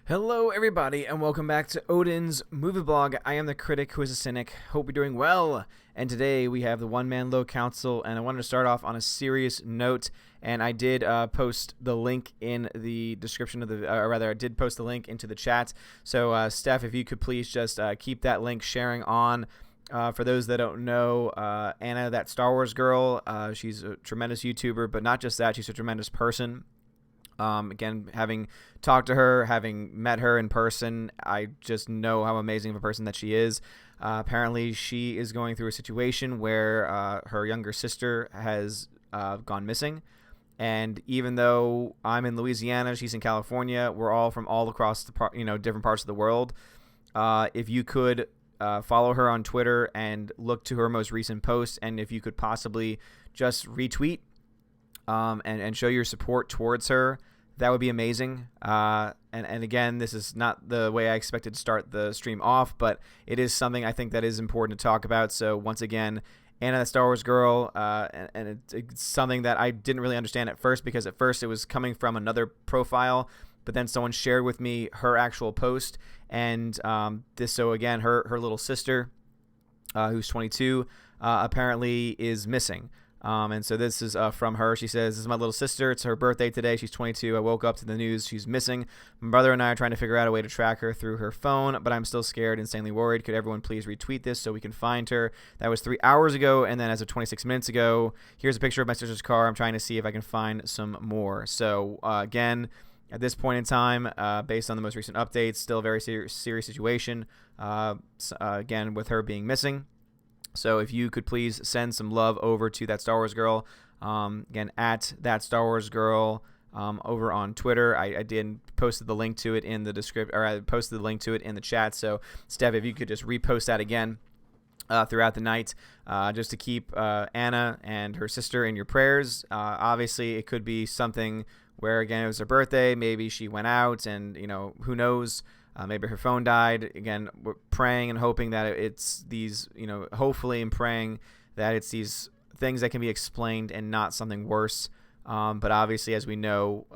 Hello everybody and welcome back to Odin's Movie Blog. I am the critic who is a cynic. Hope you're doing well. And today we have the One Man Low Council, and I wanted to start off on a serious note. And I did post the link in the description of the, or rather I did post the link into the chat. So Steph, if you could please just keep that link sharing on. For those that don't know, Anna, that Star Wars girl, she's a tremendous YouTuber, but not just that, she's a tremendous person. Again, having talked to her, having met her in person, I just know how amazing of a person that she is. Apparently, she is going through a situation where her younger sister has gone missing. And even though I'm in Louisiana, she's in California, we're all from all across the different parts of the world. If you could follow her on Twitter and look to her most recent post, and if you could possibly just retweet and show your support towards her, that would be amazing. And again, this is not the way I expected to start the stream off, but it is something I think that is important to talk about. So once again, Anna the Star Wars girl, and it's something that I didn't really understand at first, because at first it was coming from another profile, but then someone shared with me her actual post, and so again, her little sister, who's 22, apparently is missing. And so this is from her. She says, "This is my little sister. It's her birthday today. She's 22. I woke up to the news she's missing. My brother and I are trying to figure out a way to track her through her phone, but I'm still scared, insanely worried. Could everyone please retweet this so we can find her?" That was 3 hours ago, and then as of 26 minutes ago, here's a picture of my sister's car. I'm trying to see if I can find some more. So again, at this point in time, based on the most recent updates, still a very serious situation, again, with her being missing. So if you could please send some love over to that Star Wars girl, again, at that Star Wars girl, over on Twitter. I did posted the link to it in the description, or I posted the link to it in the chat. So Steph, if you could just repost that again throughout the night, just to keep Anna and her sister in your prayers. Obviously, it could be something where, again, it was her birthday. Maybe she went out, and who knows. Maybe her phone died. Again, we're praying and hoping that it's these, hopefully and praying that it's these things that can be explained and not something worse. But obviously, as we know,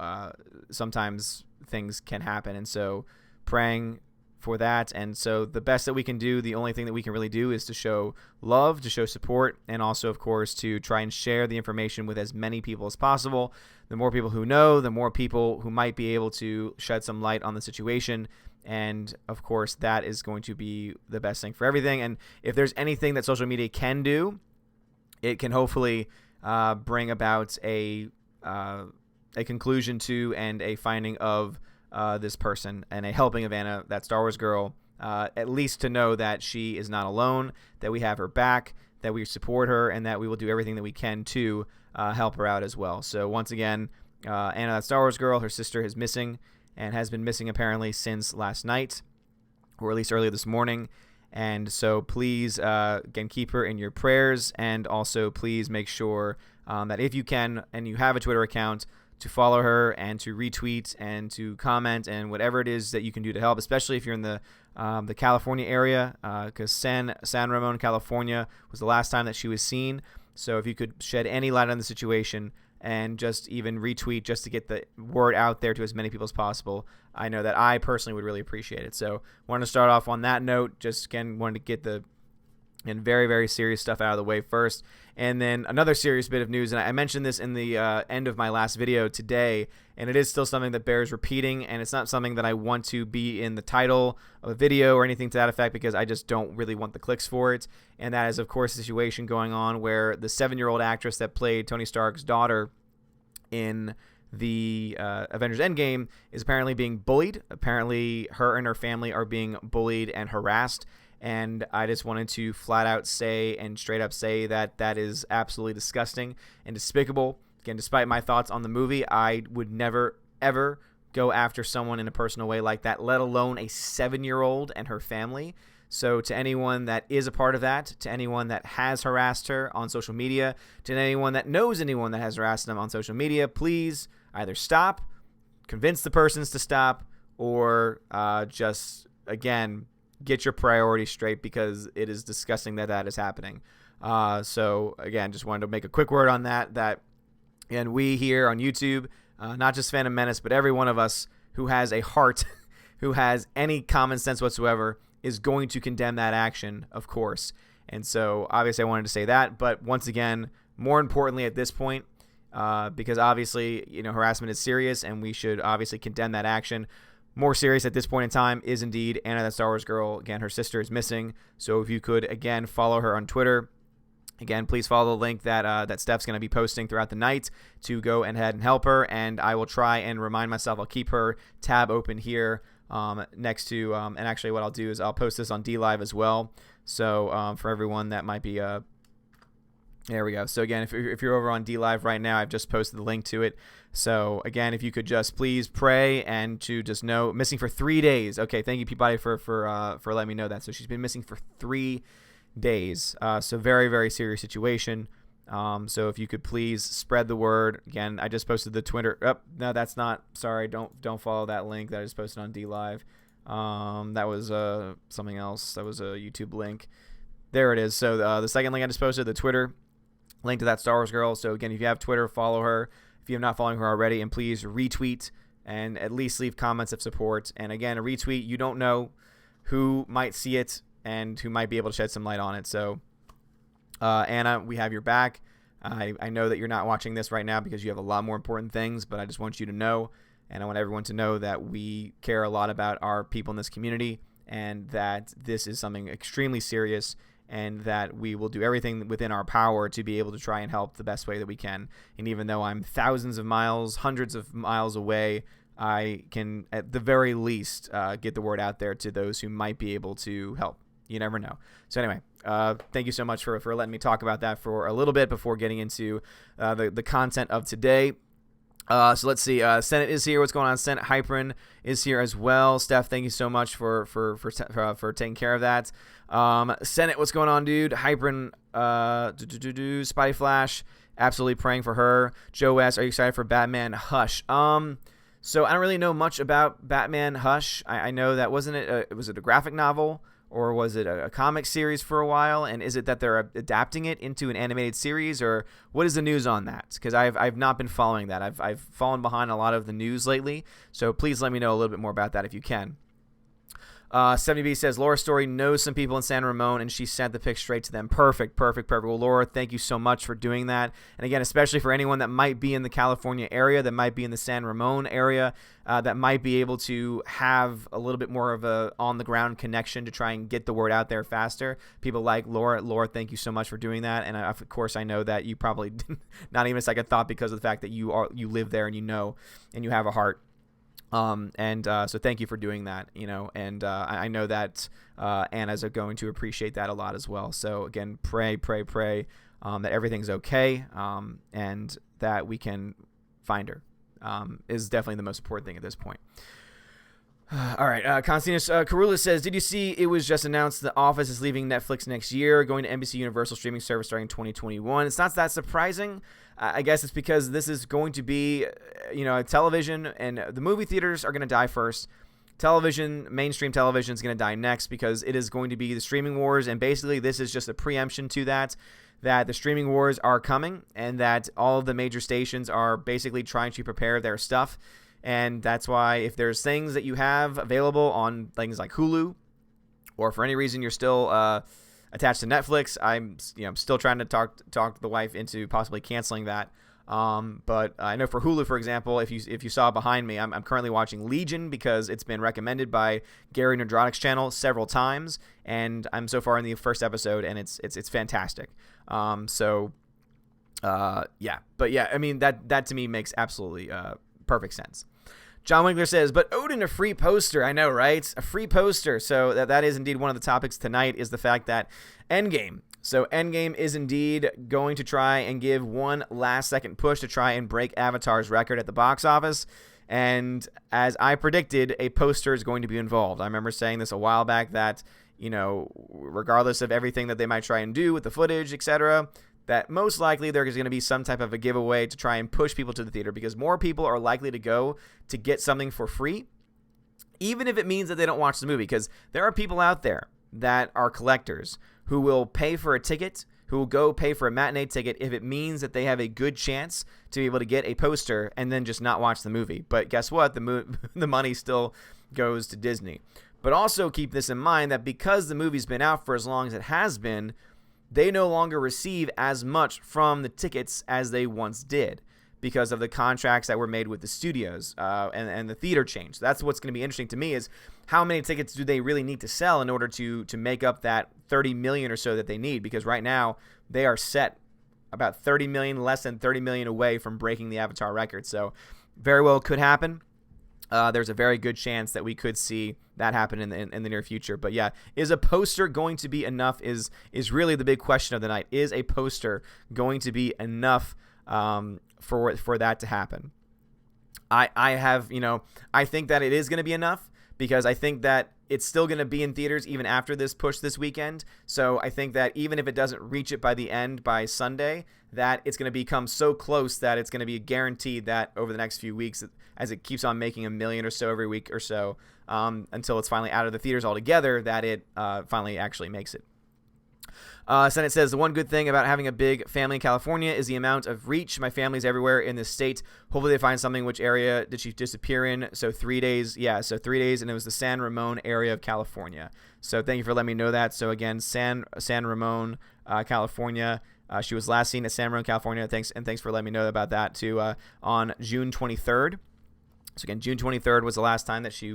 sometimes things can happen. And so praying for that. And so the best that we can do, the only thing that we can really do, is to show love, to show support, and also, of course, to try and share the information with as many people as possible. The more people who know, the more people who might be able to shed some light on the situation. And of course, that is going to be the best thing for everything. And if there's anything that social media can do, it can hopefully bring about a conclusion to and a finding of this person, and a helping of Anna, that Star Wars girl, at least to know that she is not alone, that we have her back, that we support her, and that we will do everything that we can to help her out as well. So once again, Anna, that Star Wars girl, her sister is missing, and has been missing apparently since last night, or at least earlier this morning. And so please, again, keep her in your prayers, and also please make sure that if you can, and you have a Twitter account, to follow her and to retweet and to comment and whatever it is that you can do to help, especially if you're in the California area, because San Ramon, California was the last time that she was seen. So if you could shed any light on the situation and just even retweet, just to get the word out there to as many people as possible, I know that I personally would really appreciate it. So wanted to start off on that note. Just again, wanted to get the very, very serious stuff out of the way first. And then another serious bit of news, and I mentioned this in the end of my last video today, and it is still something that bears repeating, and it's not something that I want to be in the title of a video or anything to that effect, because I just don't really want the clicks for it. And that is, of course, the situation going on where the 7-year-old actress that played Tony Stark's daughter in the Avengers Endgame is apparently being bullied. Apparently, her and her family are being bullied and harassed. And I just wanted to flat out say and straight up say that that is absolutely disgusting and despicable. Again, despite my thoughts on the movie, I would never, ever go after someone in a personal way like that, let alone a 7-year-old and her family. So to anyone that is a part of that, to anyone that has harassed her on social media, to anyone that knows anyone that has harassed them on social media, please either stop, convince the persons to stop, or just, again, get your priorities straight, because it is disgusting that that is happening. So again, just wanted to make a quick word on that, and we here on YouTube, not just Phantom Menace, but every one of us who has a heart who has any common sense whatsoever is going to condemn that action, of course. And so obviously I wanted to say that, but once again, more importantly at this point, because obviously, harassment is serious and we should obviously condemn that action. More serious at this point in time is indeed Anna, that Star Wars girl. Again, her sister is missing. So if you could, again, follow her on Twitter. Again, please follow the link that Steph's going to be posting throughout the night to go ahead and help her. And I will try and remind myself, I'll keep her tab open here next to, and actually what I'll do is I'll post this on DLive as well. So for everyone that might be, there we go. So again, if you're over on DLive right now, I've just posted the link to it. So again, if you could just please pray and to just know, missing for 3 days. Okay, thank you, Peabody, for letting me know that. So she's been missing for 3 days. So very, very serious situation. So if you could please spread the word. Again, I just posted the Twitter. Oh, no, that's not. Sorry, don't follow that link that I just posted on DLive. That was something else. That was a YouTube link. There it is. So the second link I just posted, the Twitter link to that Star Wars girl. So again, if you have Twitter, follow her. If you're not following her already, and please retweet and at least leave comments of support. And again, a retweet, you don't know who might see it and who might be able to shed some light on it. So Anna, we have your back. I know that you're not watching this right now because you have a lot more important things, but I just want you to know, and I want everyone to know that we care a lot about our people in this community and that this is something extremely serious, and that we will do everything within our power to be able to try and help the best way that we can. And even though I'm thousands of miles, hundreds of miles away, I can at the very least get the word out there to those who might be able to help. You never know. So anyway, thank you so much for letting me talk about that for a little bit before getting into the content of today. So let's see. Senate is here. What's going on? Senate Hyperen is here as well. Steph, thank you so much for taking care of that. Senate, what's going on, dude? Hyperen, Spidey Flash, absolutely praying for her. Joe S, are you excited for Batman Hush? So I don't really know much about Batman Hush. I know that was it a graphic novel? Or was it a comic series for a while? And is it that they're adapting it into an animated series? Or what is the news on that? Because I've not been following that. I've fallen behind a lot of the news lately. So please let me know a little bit more about that if you can. 70B says, Laura Story knows some people in San Ramon, and she sent the pic straight to them. Perfect. Well, Laura, thank you so much for doing that. And again, especially for anyone that might be in the California area, that might be in the San Ramon area, that might be able to have a little bit more of a on-the-ground connection to try and get the word out there faster. People like Laura. Laura, thank you so much for doing that. And of course, I know that you probably not even a second thought because of the fact that you live there and you know and you have a heart. So thank you for doing that, and I know that Anna's going to appreciate that a lot as well. So again, pray that everything's okay, and that we can find her is definitely the most important thing at this point. All right, Constantinos Karula says, did you see it was just announced The Office is leaving Netflix next year, going to NBC Universal streaming service starting 2021? It's not that surprising. I guess it's because this is going to be, television, and the movie theaters are going to die first. Television, mainstream television is going to die next because it is going to be the streaming wars, and basically this is just a preemption to that the streaming wars are coming and that all of the major stations are basically trying to prepare their stuff. And that's why if there's things that you have available on things like Hulu, or for any reason you're still attached to Netflix, I'm still trying to talk the wife into possibly canceling that. But I know for Hulu, for example, if you saw behind me, I'm currently watching Legion because it's been recommended by Gary Nerdrotic's channel several times, and I'm so far in the first episode, and it's fantastic. Yeah, but yeah, I mean that to me makes absolutely perfect sense. John Winkler says, but Odin, a free poster. I know, right? A free poster. So that is indeed one of the topics tonight, is the fact that Endgame. So Endgame is indeed going to try and give one last second push to try and break Avatar's record at the box office. And as I predicted, a poster is going to be involved. I remember saying this a while back that, regardless of everything that they might try and do with the footage, etc., that most likely there is going to be some type of a giveaway to try and push people to the theater, because more people are likely to go to get something for free, even if it means that they don't watch the movie, because there are people out there that are collectors who will pay for a ticket, who will go pay for a matinee ticket if it means that they have a good chance to be able to get a poster and then just not watch the movie. But guess what? The money still goes to Disney. But also keep this in mind that because the movie's been out for as long as it has been, they no longer receive as much from the tickets as they once did because of the contracts that were made with the studios and the theater chain. So that's what's going to be interesting to me is how many tickets do they really need to sell in order to make up that 30 million or so that they need? Because right now they are set about 30 million, less than 30 million away from breaking the Avatar record. So very well could happen. There's a very good chance that we could see that happen in the near future. But yeah, is a poster going to be enough is really the big question of the night. Is a poster going to be enough for that to happen? I think that it is going to be enough because I think that it's still going to be in theaters even after this push this weekend. So I think that even if it doesn't reach it by Sunday, that it's going to become so close that it's going to be guaranteed that over the next few weeks, as it keeps on making 1 million or so every week or so, until it's finally out of the theaters altogether, that it finally actually makes it. Senate says, the one good thing about having a big family in California is the amount of reach. My family's everywhere in the state. Hopefully they find something. Which area did she disappear in? So 3 days. Yeah, so 3 days, and it was the San Ramon area of California. So thank you for letting me know that. So again, San Ramon, California. She was last seen at San Ramon, California. Thanks for letting me know about that too. On June 23rd. So again, June 23rd was the last time that she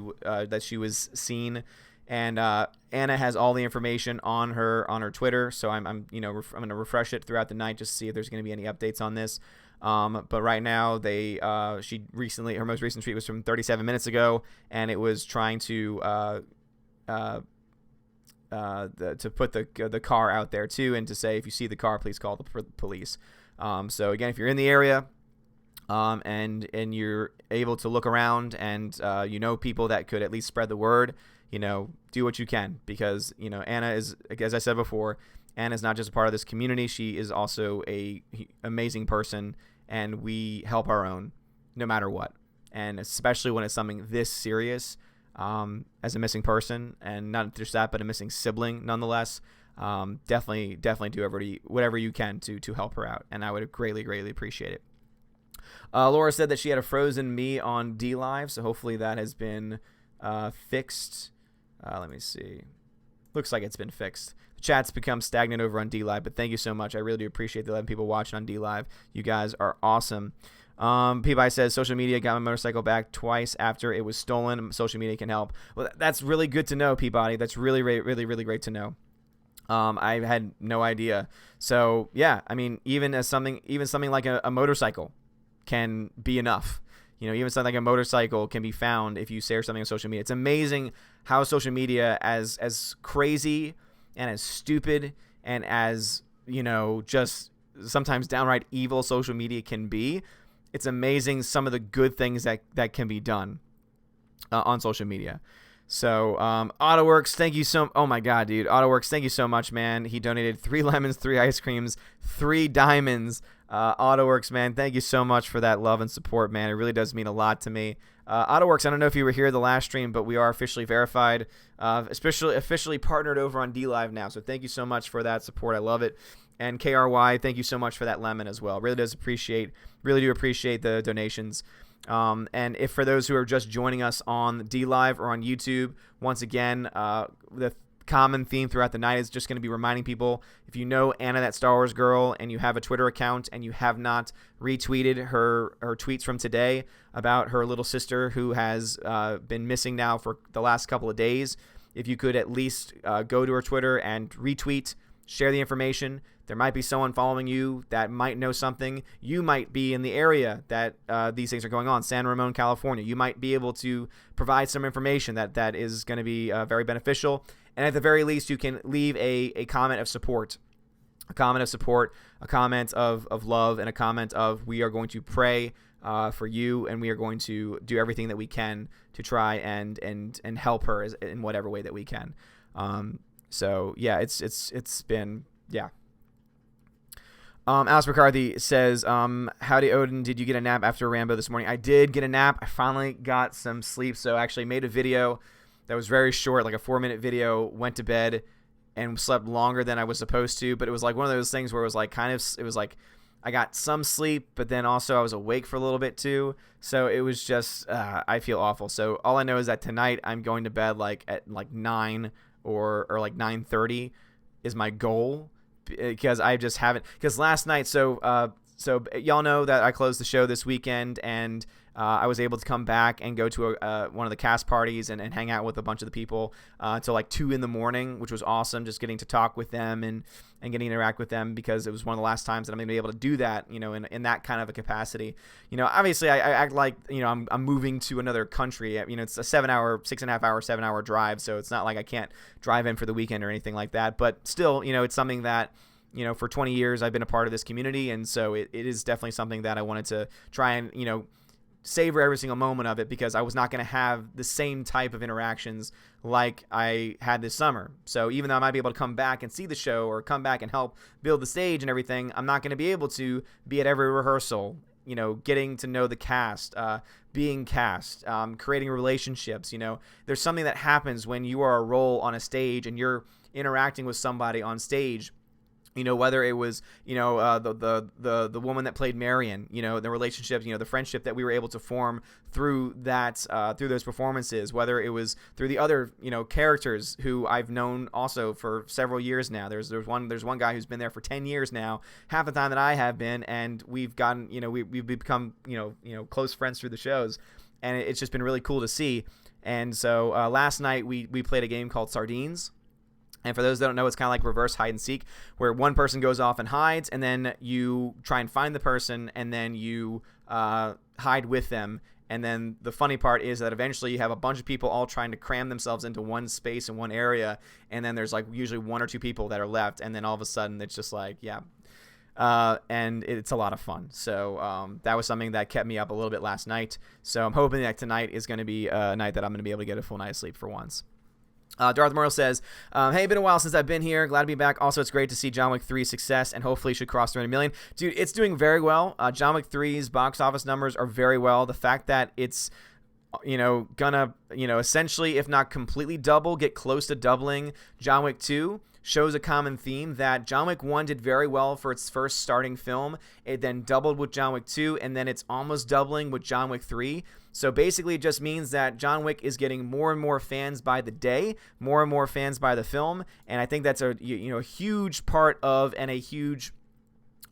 was seen. And Anna has all the information on her Twitter, so I'm going to refresh it throughout the night just to see if there's going to be any updates on this. But right now her most recent tweet was from 37 minutes ago, and it was trying to put the car out there too, and to say if you see the car, please call the police. So again, if you're in the area, and you're able to look around and people that could at least spread the word, do what you can, because Anna is, as I said before, Anna's not just a part of this community. She is also a amazing person, and we help our own no matter what, and especially when it's something this serious, as a missing person, and not just that, but a missing sibling nonetheless. Definitely do whatever you can to help her out, and I would greatly appreciate it. Laura said that she had a frozen me on DLive, so hopefully that has been fixed. Let me see. Looks like it's been fixed. The chat's become stagnant over on DLive, but thank you so much. I really do appreciate the 11 people watching on DLive. You guys are awesome. Peabody says, social media got my motorcycle back twice after it was stolen. Social media can help. Well, that's really good to know, Peabody. That's really great to know. I had no idea. So yeah, I mean, even something like a motorcycle can be enough. Even something like a motorcycle can be found if you share something on social media. It's amazing how social media, as crazy and as stupid and as, just sometimes downright evil social media can be. It's amazing some of the good things that can be done on social media. So AutoWorks, thank you oh my God, dude. AutoWorks, thank you so much, man. He donated 3 lemons, 3 ice creams, 3 diamonds. AutoWorks, man, thank you so much for that love and support, man. It really does mean a lot to me. AutoWorks, I don't know if you were here the last stream, but we are officially verified, officially partnered over on DLive now. So thank you so much for that support. I love it. And KRY, thank you so much for that lemon as well. Really do appreciate the donations. And if for those who are just joining us on DLive or on YouTube, once again, the common theme throughout the night is just going to be reminding people, if you know Anna, that Star Wars girl, and you have a Twitter account and you have not retweeted her tweets from today about her little sister who has been missing now for the last couple of days, if you could at least go to her Twitter and retweet, share the information. There might be someone following you that might know something. You might be in the area that these things are going on, San Ramon, California. You might be able to provide some information that is going to be very beneficial. And at the very least, you can leave a comment of support, a comment of love, and a comment of, we are going to pray for you, and we are going to do everything that we can to try and help her in whatever way that we can. So yeah, it's been, yeah. Alice McCarthy says, howdy Odin, did you get a nap after Rambo this morning? I did get a nap. I finally got some sleep, so I actually made a video that was very short, like a 4-minute video, went to bed and slept longer than I was supposed to, but it was like one of those things where it was like I got some sleep, but then also I was awake for a little bit too. So it was just, I feel awful. So all I know is that tonight I'm going to bed like at like 9 or like 9:30 is my goal, because I just haven't, because last night, so y'all know that I closed the show this weekend, and I was able to come back and go to one of the cast parties and hang out with a bunch of the people till like 2 in the morning, which was awesome. Just getting to talk with them and getting to interact with them, because it was one of the last times that I'm going to be able to do that, in that kind of a capacity. Obviously I act like, I'm moving to another country. It's a 6.5 hour, 7 hour drive. So it's not like I can't drive in for the weekend or anything like that. But still, it's something that, for 20 years I've been a part of this community. And so it is definitely something that I wanted to try and, savor every single moment of it, because I was not going to have the same type of interactions like I had this summer. So even though I might be able to come back and see the show or come back and help build the stage and everything, I'm not going to be able to be at every rehearsal, getting to know the cast, being cast, creating relationships. There's something that happens when you are a role on a stage and you're interacting with somebody on stage. Whether it was, the woman that played Marion, the relationships, the friendship that we were able to form through that, through those performances, whether it was through the other, characters who I've known also for several years now. There's one guy who's been there for 10 years now, half the time that I have been, and we've gotten, we've become, close friends through the shows, and it's just been really cool to see. And so last night we played a game called Sardines. And for those that don't know, it's kind of like reverse hide and seek, where one person goes off and hides, and then you try and find the person, and then you hide with them. And then the funny part is that eventually you have a bunch of people all trying to cram themselves into one space in one area, and then there's like usually 1 or 2 people that are left, and then all of a sudden it's just like, yeah. And it's a lot of fun. So that was something that kept me up a little bit last night. So I'm hoping that tonight is going to be a night that I'm going to be able to get a full night's sleep for once. Darth Morrill says, hey, been a while since I've been here. Glad to be back. Also, it's great to see John Wick 3's success, and hopefully should cross 300 million. Dude, it's doing very well. John Wick 3's box office numbers are very well. The fact that it's, gonna, essentially, if not completely double, get close to doubling John Wick 2 shows a common theme that John Wick 1 did very well for its first starting film. It then doubled with John Wick 2, and then it's almost doubling with John Wick 3. So basically it just means that John Wick is getting more and more fans by the day, more and more fans by the film, and I think that's a huge part of, and a huge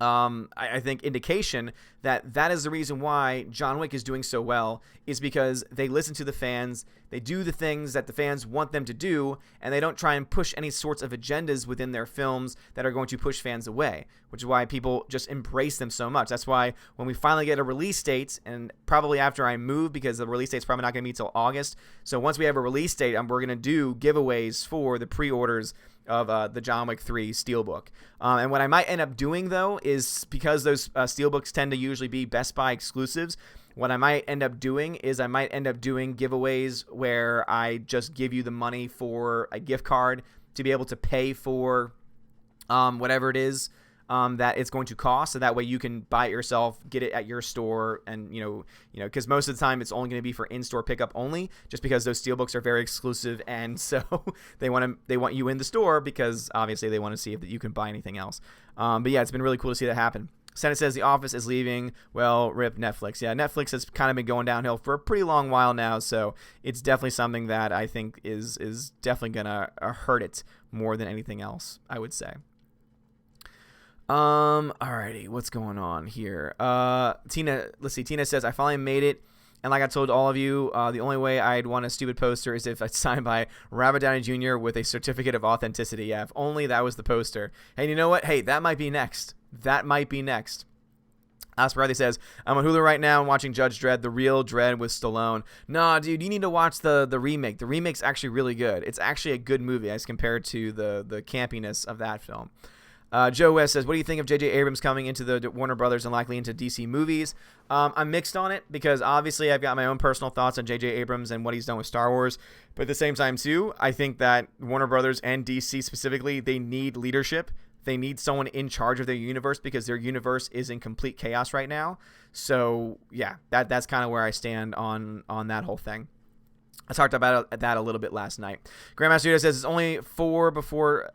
I think indication that is the reason why John Wick is doing so well, is because they listen to the fans, they do the things that the fans want them to do, and they don't try and push any sorts of agendas within their films that are going to push fans away, which is why people just embrace them so much. That's why when we finally get a release date, and probably after I move, because the release date's probably not going to be until August, so once we have a release date, we're going to do giveaways for the pre-orders of the John Wick 3 Steelbook. And what I might end up doing, though, is because those Steelbooks tend to usually be Best Buy exclusives, what I might end up doing is I might end up doing giveaways where I just give you the money for a gift card to be able to pay for whatever it is that it's going to cost, so that way you can buy it yourself, get it at your store, and because most of the time it's only going to be for in-store pickup only, just because those steelbooks are very exclusive, and so they want you in the store, because obviously they want to see if you can buy anything else. But yeah, it's been really cool to see that happen. Senate says The Office is leaving. Well, rip Netflix. Yeah, Netflix has kind of been going downhill for a pretty long while now, so it's definitely something that I think is definitely gonna hurt it more than anything else, I would say. Alrighty, what's going on here? Tina says, I finally made it, and like I told all of you, the only way I'd want a stupid poster is if it's signed by Robert Downey Jr. with a certificate of authenticity. Yeah, if only that was the poster. And you know what? Hey, that might be next. Asperati says, I'm on Hulu right now and watching Judge Dredd, the real Dredd with Stallone. Nah, dude, you need to watch the remake. The remake's actually really good. It's actually a good movie as compared to the campiness of that film. Joe West says, what do you think of J.J. Abrams coming into the Warner Brothers and likely into DC movies? I'm mixed on it, because obviously I've got my own personal thoughts on J.J. Abrams and what he's done with Star Wars. But at the same time, too, I think that Warner Brothers and DC specifically, they need leadership. They need someone in charge of their universe, because their universe is in complete chaos right now. So, yeah, that's kind of where I stand on that whole thing. I talked about that a little bit last night. Grandmaster Yoda says it's only four before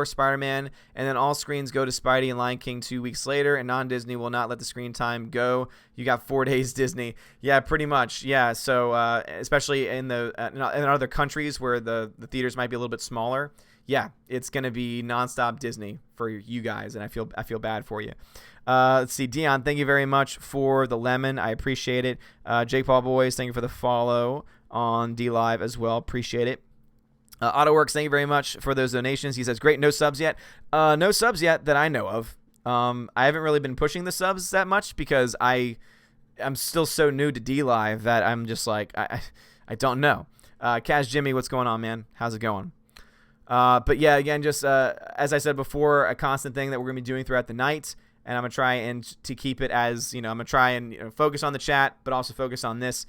Spider-Man, and then all screens go to Spidey and Lion King 2 weeks later, and non-Disney will not let the screen time go. You got 4 days Disney. Yeah, pretty much. Yeah, so especially in other countries where the theaters might be a little bit smaller. Yeah, it's gonna be nonstop Disney for you guys, and I feel bad for you. Let's see, Dion, thank you very much for the lemon. I appreciate it. Jake Paul Boys, thank you for the follow on D Live as well. Appreciate it. AutoWorks, thank you very much for those donations. He says, great, no subs yet. No subs yet that I know of. I haven't really been pushing the subs that much because I'm still so new to D Live that I'm just like, I don't know. Kaz Jimmy, what's going on, man? How's it going? But yeah, again, just as I said before, a constant thing that we're going to be doing throughout the night. And I'm going to try and to keep it as, I'm going to try and focus on the chat, but also focus on this.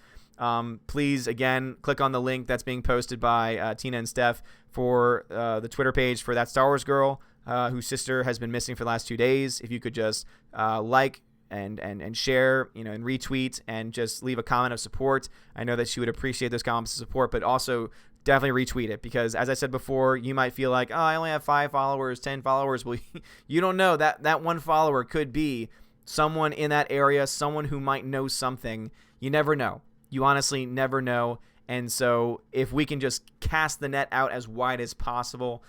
Please, again, click on the link that's being posted by Tina and Steph for the Twitter page for that Star Wars girl whose sister has been missing for the last 2 days. If you could just like and share, and retweet and just leave a comment of support. I know that she would appreciate those comments of support, but also definitely retweet it because, as I said before, you might feel like, oh, I only have 5 followers, 10 followers. Well, you don't know that one follower could be someone in that area, someone who might know something. You never know. You honestly never know. And so if we can just cast the net out as wide as possible,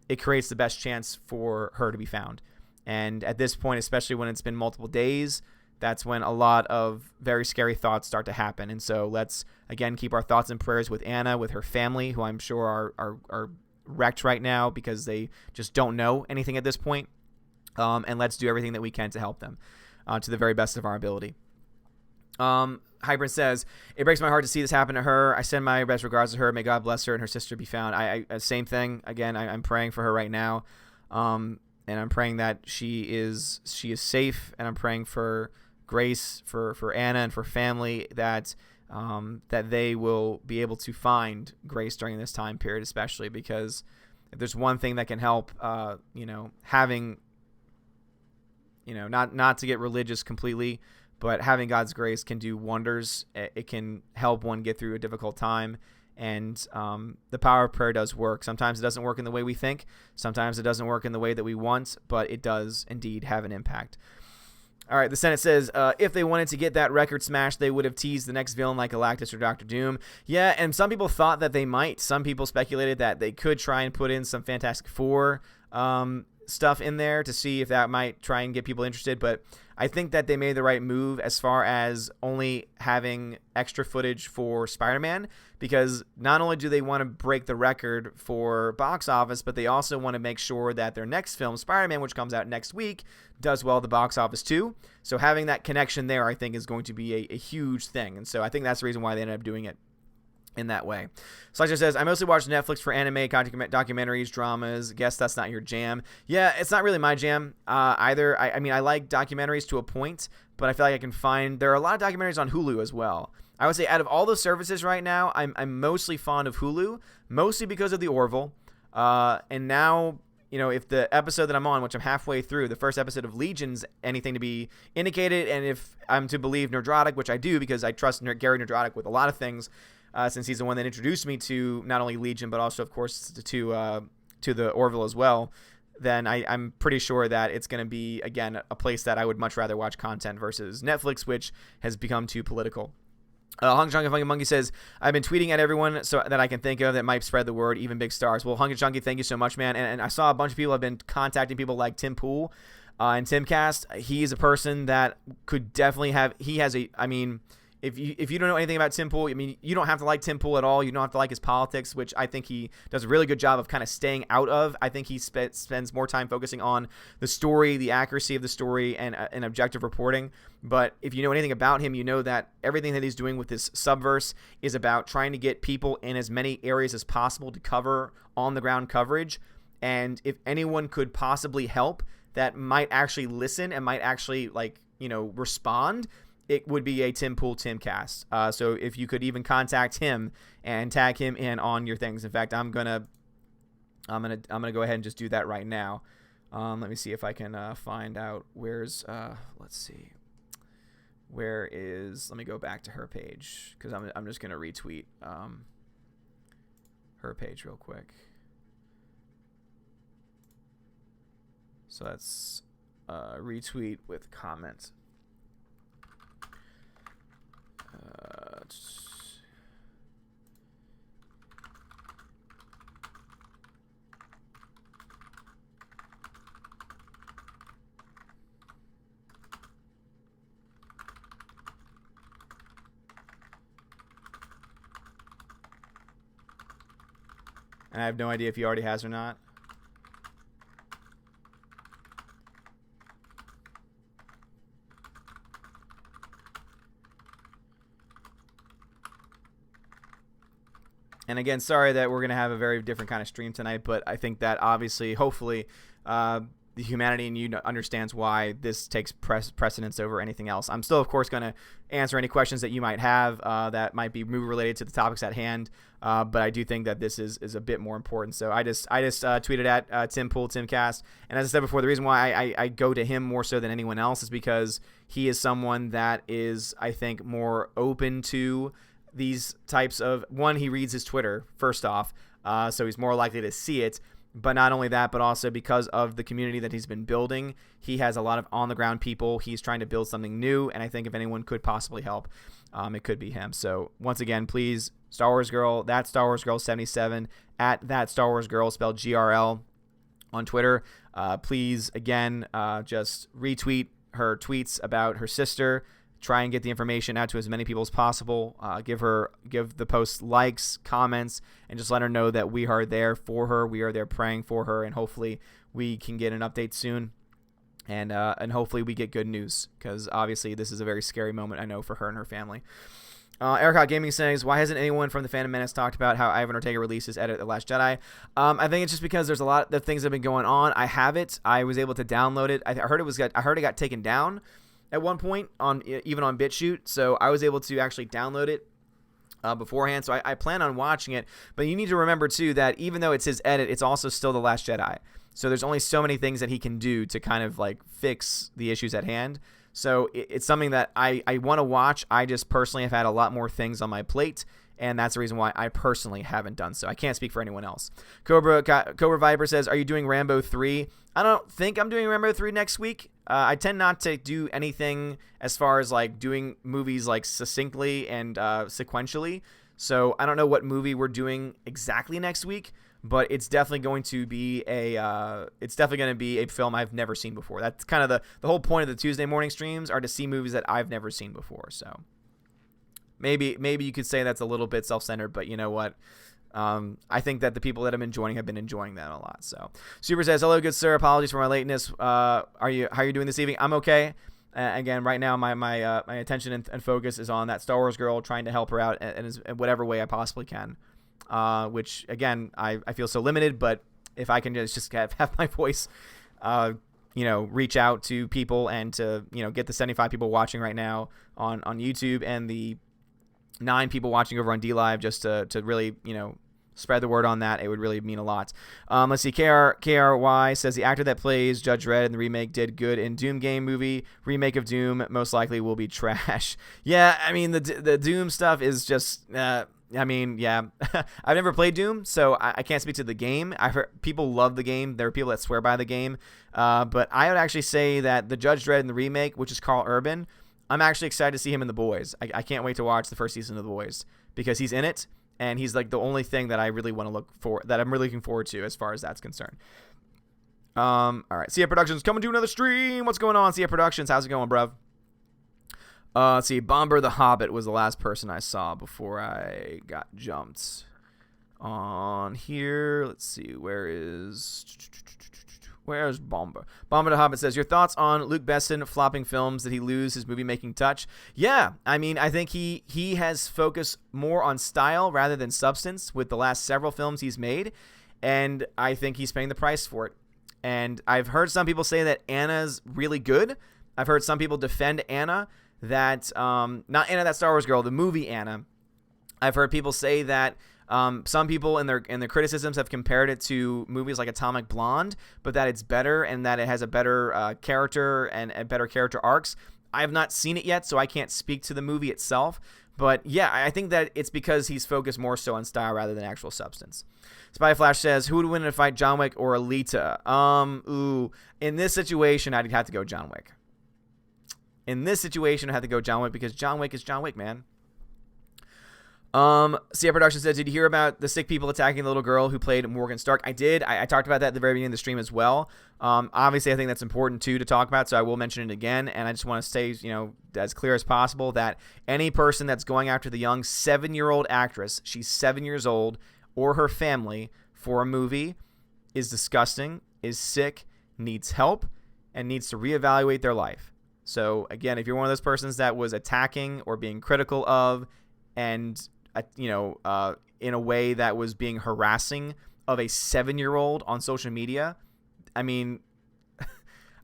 it creates the best chance for her to be found. And at this point, especially when it's been multiple days, that's when a lot of very scary thoughts start to happen. And so let's, again, keep our thoughts and prayers with Anna, with her family, who I'm sure are wrecked right now because they just don't know anything at this point. And let's do everything that we can to help them to the very best of our ability. Hybrid says, it breaks my heart to see this happen to her. I send my best regards to her. May God bless her and her sister be found. I same thing. Again, I'm praying for her right now. And I'm praying that she is safe, and I'm praying for grace for Anna and for family that they will be able to find grace during this time period, especially because if there's one thing that can help, having, not to get religious completely, but having God's grace can do wonders. It can help one get through a difficult time. And the power of prayer does work. Sometimes it doesn't work in the way we think. Sometimes it doesn't work in the way that we want, but it does indeed have an impact. All right, the Senate says, if they wanted to get that record smashed, they would have teased the next villain like Galactus or Doctor Doom. Yeah, and some people thought that they might. Some people speculated that they could try and put in some Fantastic Four stuff in there to see if that might try and get people interested, but I think that they made the right move as far as only having extra footage for Spider-Man, because not only do they want to break the record for box office, but they also want to make sure that their next film, Spider-Man, which comes out next week, does well at the box office too. So having that connection there, I think, is going to be a huge thing, and so I think that's the reason why they ended up doing it in that way. Slasher says, I mostly watch Netflix for anime, documentaries, dramas. Guess that's not your jam. Yeah, it's not really my jam either. I mean, I like documentaries to a point, but I feel like I can find... There are a lot of documentaries on Hulu as well. I would say out of all the services right now, I'm mostly fond of Hulu, mostly because of the Orville. And now, if the episode that I'm on, which I'm halfway through, the first episode of Legion's anything to be indicated, and if I'm to believe Nerdrotic, which I do because I trust Gary Nerdrotic with a lot of things, since he's the one that introduced me to not only Legion, but also, of course, to the Orville as well, then I'm pretty sure that it's going to be, again, a place that I would much rather watch content versus Netflix, which has become too political. Hung Chunky Funky Monkey says, I've been tweeting at everyone so that I can think of that might spread the word, even big stars. Well, Hung Chunky, thank you so much, man. And I saw a bunch of people have been contacting people like Tim Pool and Timcast. He's a person that could definitely have, if you don't know anything about Tim Pool, I mean, you don't have to like Tim Pool at all. You don't have to like his politics, which I think he does a really good job of kind of staying out of. I think he spends more time focusing on the story, the accuracy of the story, and objective reporting. But if you know anything about him, you know that everything that he's doing with this subverse is about trying to get people in as many areas as possible to cover on-the-ground coverage. And if anyone could possibly help that might actually listen and might actually, respond, it would be a Tim Pool Timcast. So if you could even contact him and tag him in on your things. In fact, I'm gonna go ahead and just do that right now. Let me see if I can find out where's let's see, let me go back to her page because I'm just going to retweet her page real quick. So that's retweet with comment. And I have no idea if he already has or not. And again, sorry that we're going to have a very different kind of stream tonight, but I think that obviously, hopefully, the humanity in you understands why this takes precedence over anything else. I'm still, of course, going to answer any questions that you might have that might be movie related to the topics at hand, but I do think that this is a bit more important. So I just tweeted at Timcast, and as I said before, the reason why I go to him more so than anyone else is because he is someone that is, I think, more open to these types of, one, he reads his Twitter first off, so he's more likely to see it. But not only that, but also because of the community that he's been building, he has a lot of on-the-ground people. He's trying to build something new, and I think if anyone could possibly help, it could be him. So once again, please, Star Wars Girl, that's Star Wars Girl 77, at that Star Wars Girl, spelled GRL, on Twitter. Please, again, just retweet her tweets about her sister. Try and get the information out to as many people as possible. Give the post likes, comments, and just let her know that we are there for her. We are there praying for her, and hopefully we can get an update soon. And hopefully we get good news, because obviously this is a very scary moment, I know, for her and her family. Eric Gaming says, why hasn't anyone from the Phantom Menace talked about how Ivan Ortega released his edit of The Last Jedi? I think it's just because there's a lot of things that have been going on. I have it. I was able to download it. I heard it got taken down at one point even on BitChute, so I was able to actually download it beforehand. So I plan on watching it, but you need to remember too that even though it's his edit, it's also still The Last Jedi. So there's only so many things that he can do to kind of like fix the issues at hand. So it's something that I want to watch. I just personally have had a lot more things on my plate, and that's the reason why I personally haven't done so. I can't speak for anyone else. Cobra Viper says, are you doing Rambo 3? I don't think I'm doing Rambo 3 next week. I tend not to do anything as far as like doing movies like succinctly and sequentially. So I don't know what movie we're doing exactly next week, but it's definitely going to be a film I've never seen before. That's kind of the whole point of the Tuesday morning streams, are to see movies that I've never seen before. So maybe you could say that's a little bit self-centered, but you know what? I think that the people that have been joining have been enjoying that a lot. So Super says, hello, good sir. Apologies for my lateness. How are you doing this evening? I'm okay. Again, right now my attention and focus is on that Star Wars girl, trying to help her out in whatever way I possibly can. Which again, I feel so limited, but if I can just have my voice, reach out to people and to, get the 75 people watching right now on YouTube and the 9 people watching over on DLive, just to really, spread the word on that, it would really mean a lot. Let's see. KRY says the actor that plays Judge Dredd in the remake did good in Doom game movie. Remake of Doom most likely will be trash. Yeah, I mean, the Doom stuff is just, yeah. I've never played Doom, so I can't speak to the game. I've heard people love the game. There are people that swear by the game. But I would actually say that the Judge Dredd in the remake, which is Carl Urban, I'm actually excited to see him in The Boys. I can't wait to watch the first season of The Boys because he's in it. And he's like the only thing that I really want to I'm really looking forward to as far as that's concerned. All right. CF Productions coming to another stream. What's going on, CF Productions? How's it going, bruv? Let's see. Bomber the Hobbit was the last person I saw before I got jumped on here. Let's see. Where's Bomber? Bomber the Hobbit says, your thoughts on Luke Besson flopping films? Did he lose his movie-making touch? Yeah, I mean, I think he has focused more on style rather than substance with the last several films he's made, and I think he's paying the price for it. And I've heard some people say that Anna's really good. I've heard some people defend Anna, that not Anna, that Star Wars girl, the movie Anna. I've heard people say that some people in their criticisms have compared it to movies like Atomic Blonde, but that it's better and that it has a better character and better character arcs. I have not seen it yet, so I can't speak to the movie itself. But yeah, I think that it's because he's focused more so on style rather than actual substance. Spy Flash says, who would win in a fight, John Wick or Alita? In this situation, I'd have to go John Wick. In this situation, I have to go John Wick because John Wick is John Wick, man. Cia Production says, did you hear about the sick people attacking the little girl who played Morgan Stark? I did. I talked about that at the very beginning of the stream as well. Obviously, I think that's important, too, to talk about, so I will mention it again. And I just want to stay, as clear as possible that any person that's going after the young 7-year-old actress, she's 7 years old, or her family for a movie is disgusting, is sick, needs help, and needs to reevaluate their life. So, again, if you're one of those persons that was attacking or being critical of and in a way that was being harassing of a 7-year-old on social media, I mean,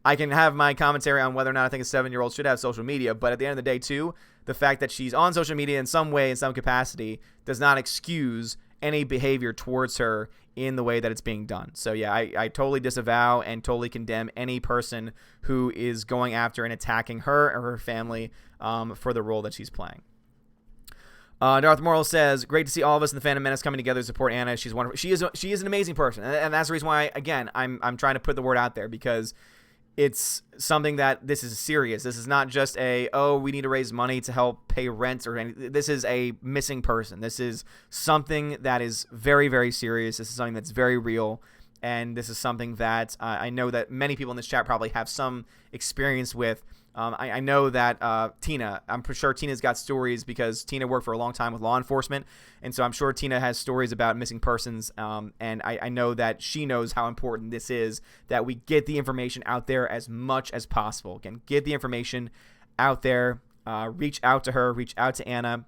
I can have my commentary on whether or not I think a 7-year-old should have social media, but at the end of the day, too, the fact that she's on social media in some way, in some capacity, does not excuse any behavior towards her in the way that it's being done. So, yeah, I totally disavow and totally condemn any person who is going after and attacking her or her family for the role that she's playing. Darth Morrill says, great to see all of us in the Phantom Menace coming together to support Anna. She's wonderful. She is an amazing person. And that's the reason why, again, I'm trying to put the word out there because it's something that this is serious. This is not just we need to raise money to help pay rent or anything. This is a missing person. This is something that is very, very serious. This is something that's very real. And this is something that I know that many people in this chat probably have some experience with. I know that Tina, I'm pretty sure Tina's got stories because Tina worked for a long time with law enforcement. And so I'm sure Tina has stories about missing persons. And I know that she knows how important this is, that we get the information out there as much as possible. Again, get the information out there, reach out to her, reach out to Anna.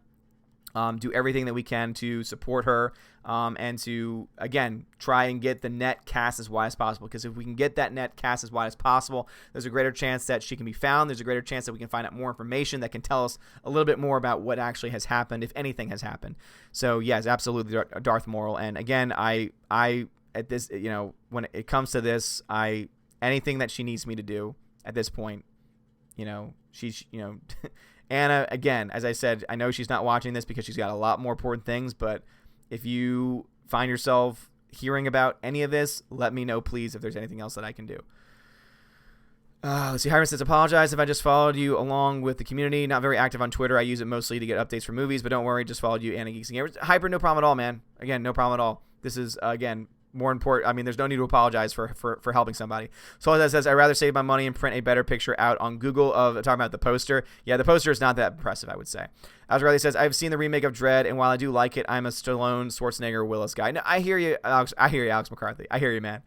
Do everything that we can to support her and to, again, try and get the net cast as wide as possible. Because if we can get that net cast as wide as possible, there's a greater chance that she can be found. There's a greater chance that we can find out more information that can tell us a little bit more about what actually has happened, if anything has happened. So, yes, absolutely, Darth Morrill. And, again, I at this, when it comes to this, anything that she needs me to do at this point, she's, Anna, again, as I said, I know she's not watching this because she's got a lot more important things, but if you find yourself hearing about any of this, let me know, please, if there's anything else that I can do. Let's see, Hiram says, apologize if I just followed you along with the community. Not very active on Twitter. I use it mostly to get updates for movies, but don't worry, just followed you, Anna Geeks and Gamers. Hyper, no problem at all, man. Again, no problem at all. This is, again, more important. I mean, there's no need to apologize for helping somebody. So that says, I'd rather save my money and print a better picture out on Google of talking about the poster. Yeah, the poster is not that impressive, I would say. As Riley says, I've seen the remake of Dredd, and while I do like it, I'm a Stallone, Schwarzenegger, Willis guy. No, I hear you, Alex. I hear you, Alex McCarthy. I hear you, man.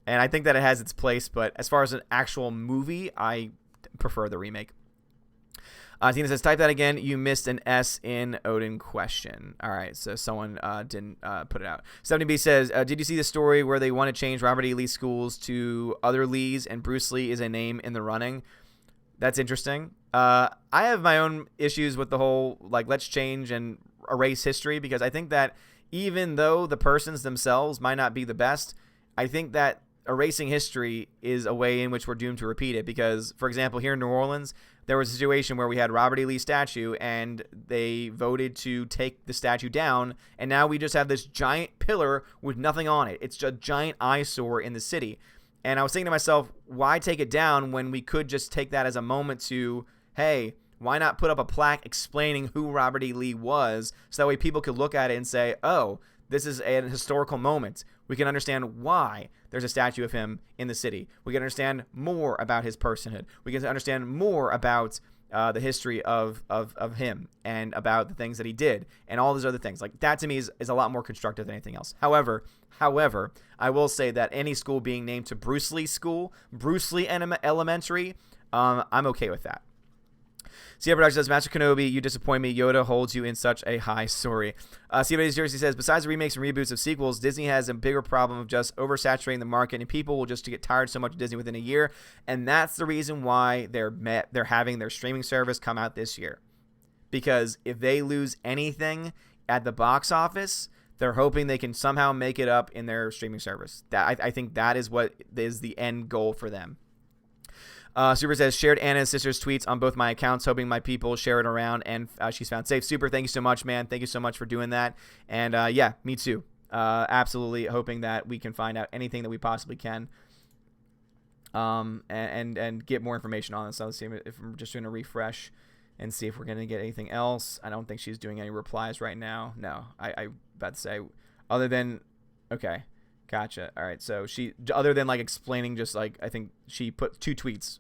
And I think that it has its place, but as far as an actual movie, I prefer the remake. Tina says, type that again. You missed an S in Odin question. All right, so someone didn't put it out. 70B says, did you see the story where they want to change Robert E. Lee schools to other Lees and Bruce Lee is a name in the running? That's interesting. I have my own issues with the whole, let's change and erase history because I think that even though the persons themselves might not be the best, I think that erasing history is a way in which we're doomed to repeat it because, for example, here in New Orleans, there was a situation where we had Robert E. Lee statue and they voted to take the statue down, and now we just have this giant pillar with nothing on it. It's a giant eyesore in the city. And I was thinking to myself, why take it down when we could just take that as a moment to, hey, why not put up a plaque explaining who Robert E. Lee was so that way people could look at it and say, oh, this is an historical moment. We can understand why there's a statue of him in the city. We can understand more about his personhood. We can understand more about the history of him and about the things that he did and all those other things. That to me is a lot more constructive than anything else. However, I will say that any school being named to Bruce Lee School, Bruce Lee Elementary, I'm okay with that. Cia Production says, Master Kenobi, you disappoint me. Yoda holds you in such a high story. Cia Jersey says, besides the remakes and reboots of sequels, Disney has a bigger problem of just oversaturating the market, and people will just get tired so much of Disney within a year. And that's the reason why they're having their streaming service come out this year. Because if they lose anything at the box office, they're hoping they can somehow make it up in their streaming service. I think that is what is the end goal for them. Super says, shared Anna's sister's tweets on both my accounts, hoping my people share it around, and she's found safe. Super, thank you so much, man. Thank you so much for doing that. And yeah, me too. Absolutely hoping that we can find out anything that we possibly can. And get more information on this. So let's see if I'm just doing a refresh and see if we're going to get anything else. I don't think she's doing any replies right now. No, I about to say, other than, okay, gotcha. All right, so she, other than like explaining, just like, I think she put 2 tweets.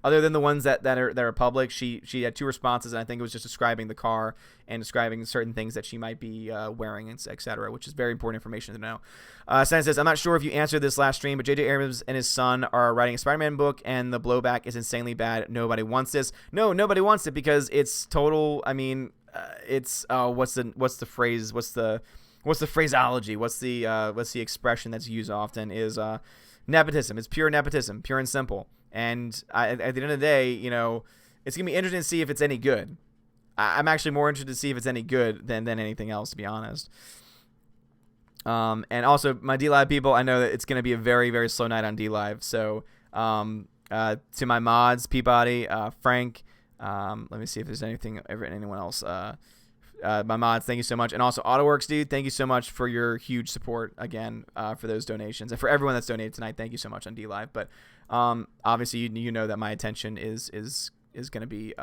Other than the ones that are public, she had 2 responses, and I think it was just describing the car and describing certain things that she might be wearing, etc., which is very important information to know. Stan says, I'm not sure if you answered this last stream, but J.J. Abrams and his son are writing a Spider-Man book, and the blowback is insanely bad. Nobody wants this. No, nobody wants it because it's total. I mean, it's what's the phrase? What's the phraseology? What's the expression that's used often is nepotism. It's pure nepotism, pure and simple. And at the end of the day, you know, it's going to be interesting to see if it's any good. I'm actually more interested to see if it's any good than anything else, to be honest. And also, my DLive people, I know that it's going to be a very, very slow night on DLive. So to my mods, Peabody, Frank, let me see if there's anyone else. My mods, thank you so much. And also AutoWorks, dude, thank you so much for your huge support again for those donations. And for everyone that's donated tonight, thank you so much on DLive. But obviously, you know that my attention is going to be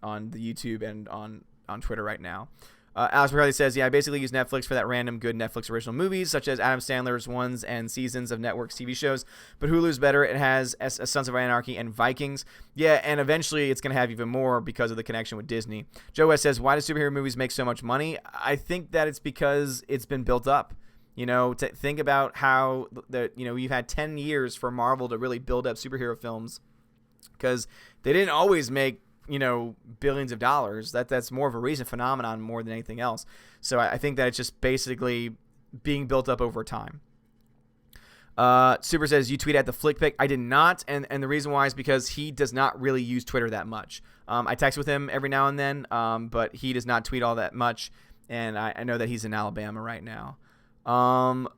on the YouTube and on Twitter right now. Alex McCarthy says, yeah, I basically use Netflix for that random good Netflix original movies, such as Adam Sandler's ones and seasons of Network's TV shows. But Hulu's better. It has Sons of Anarchy and Vikings. Yeah, and eventually it's going to have even more because of the connection with Disney. Joe West says, why do superhero movies make so much money? I think that it's because it's been built up. You know, to think about how you've had 10 years for Marvel to really build up superhero films, because they didn't always make billions of dollars. That's more of a recent phenomenon more than anything else. So I think that it's just basically being built up over time. Super says, you tweet at the flick pick. I did not, and the reason why is because he does not really use Twitter that much. I text with him every now and then, but he does not tweet all that much, and I know that he's in Alabama right now.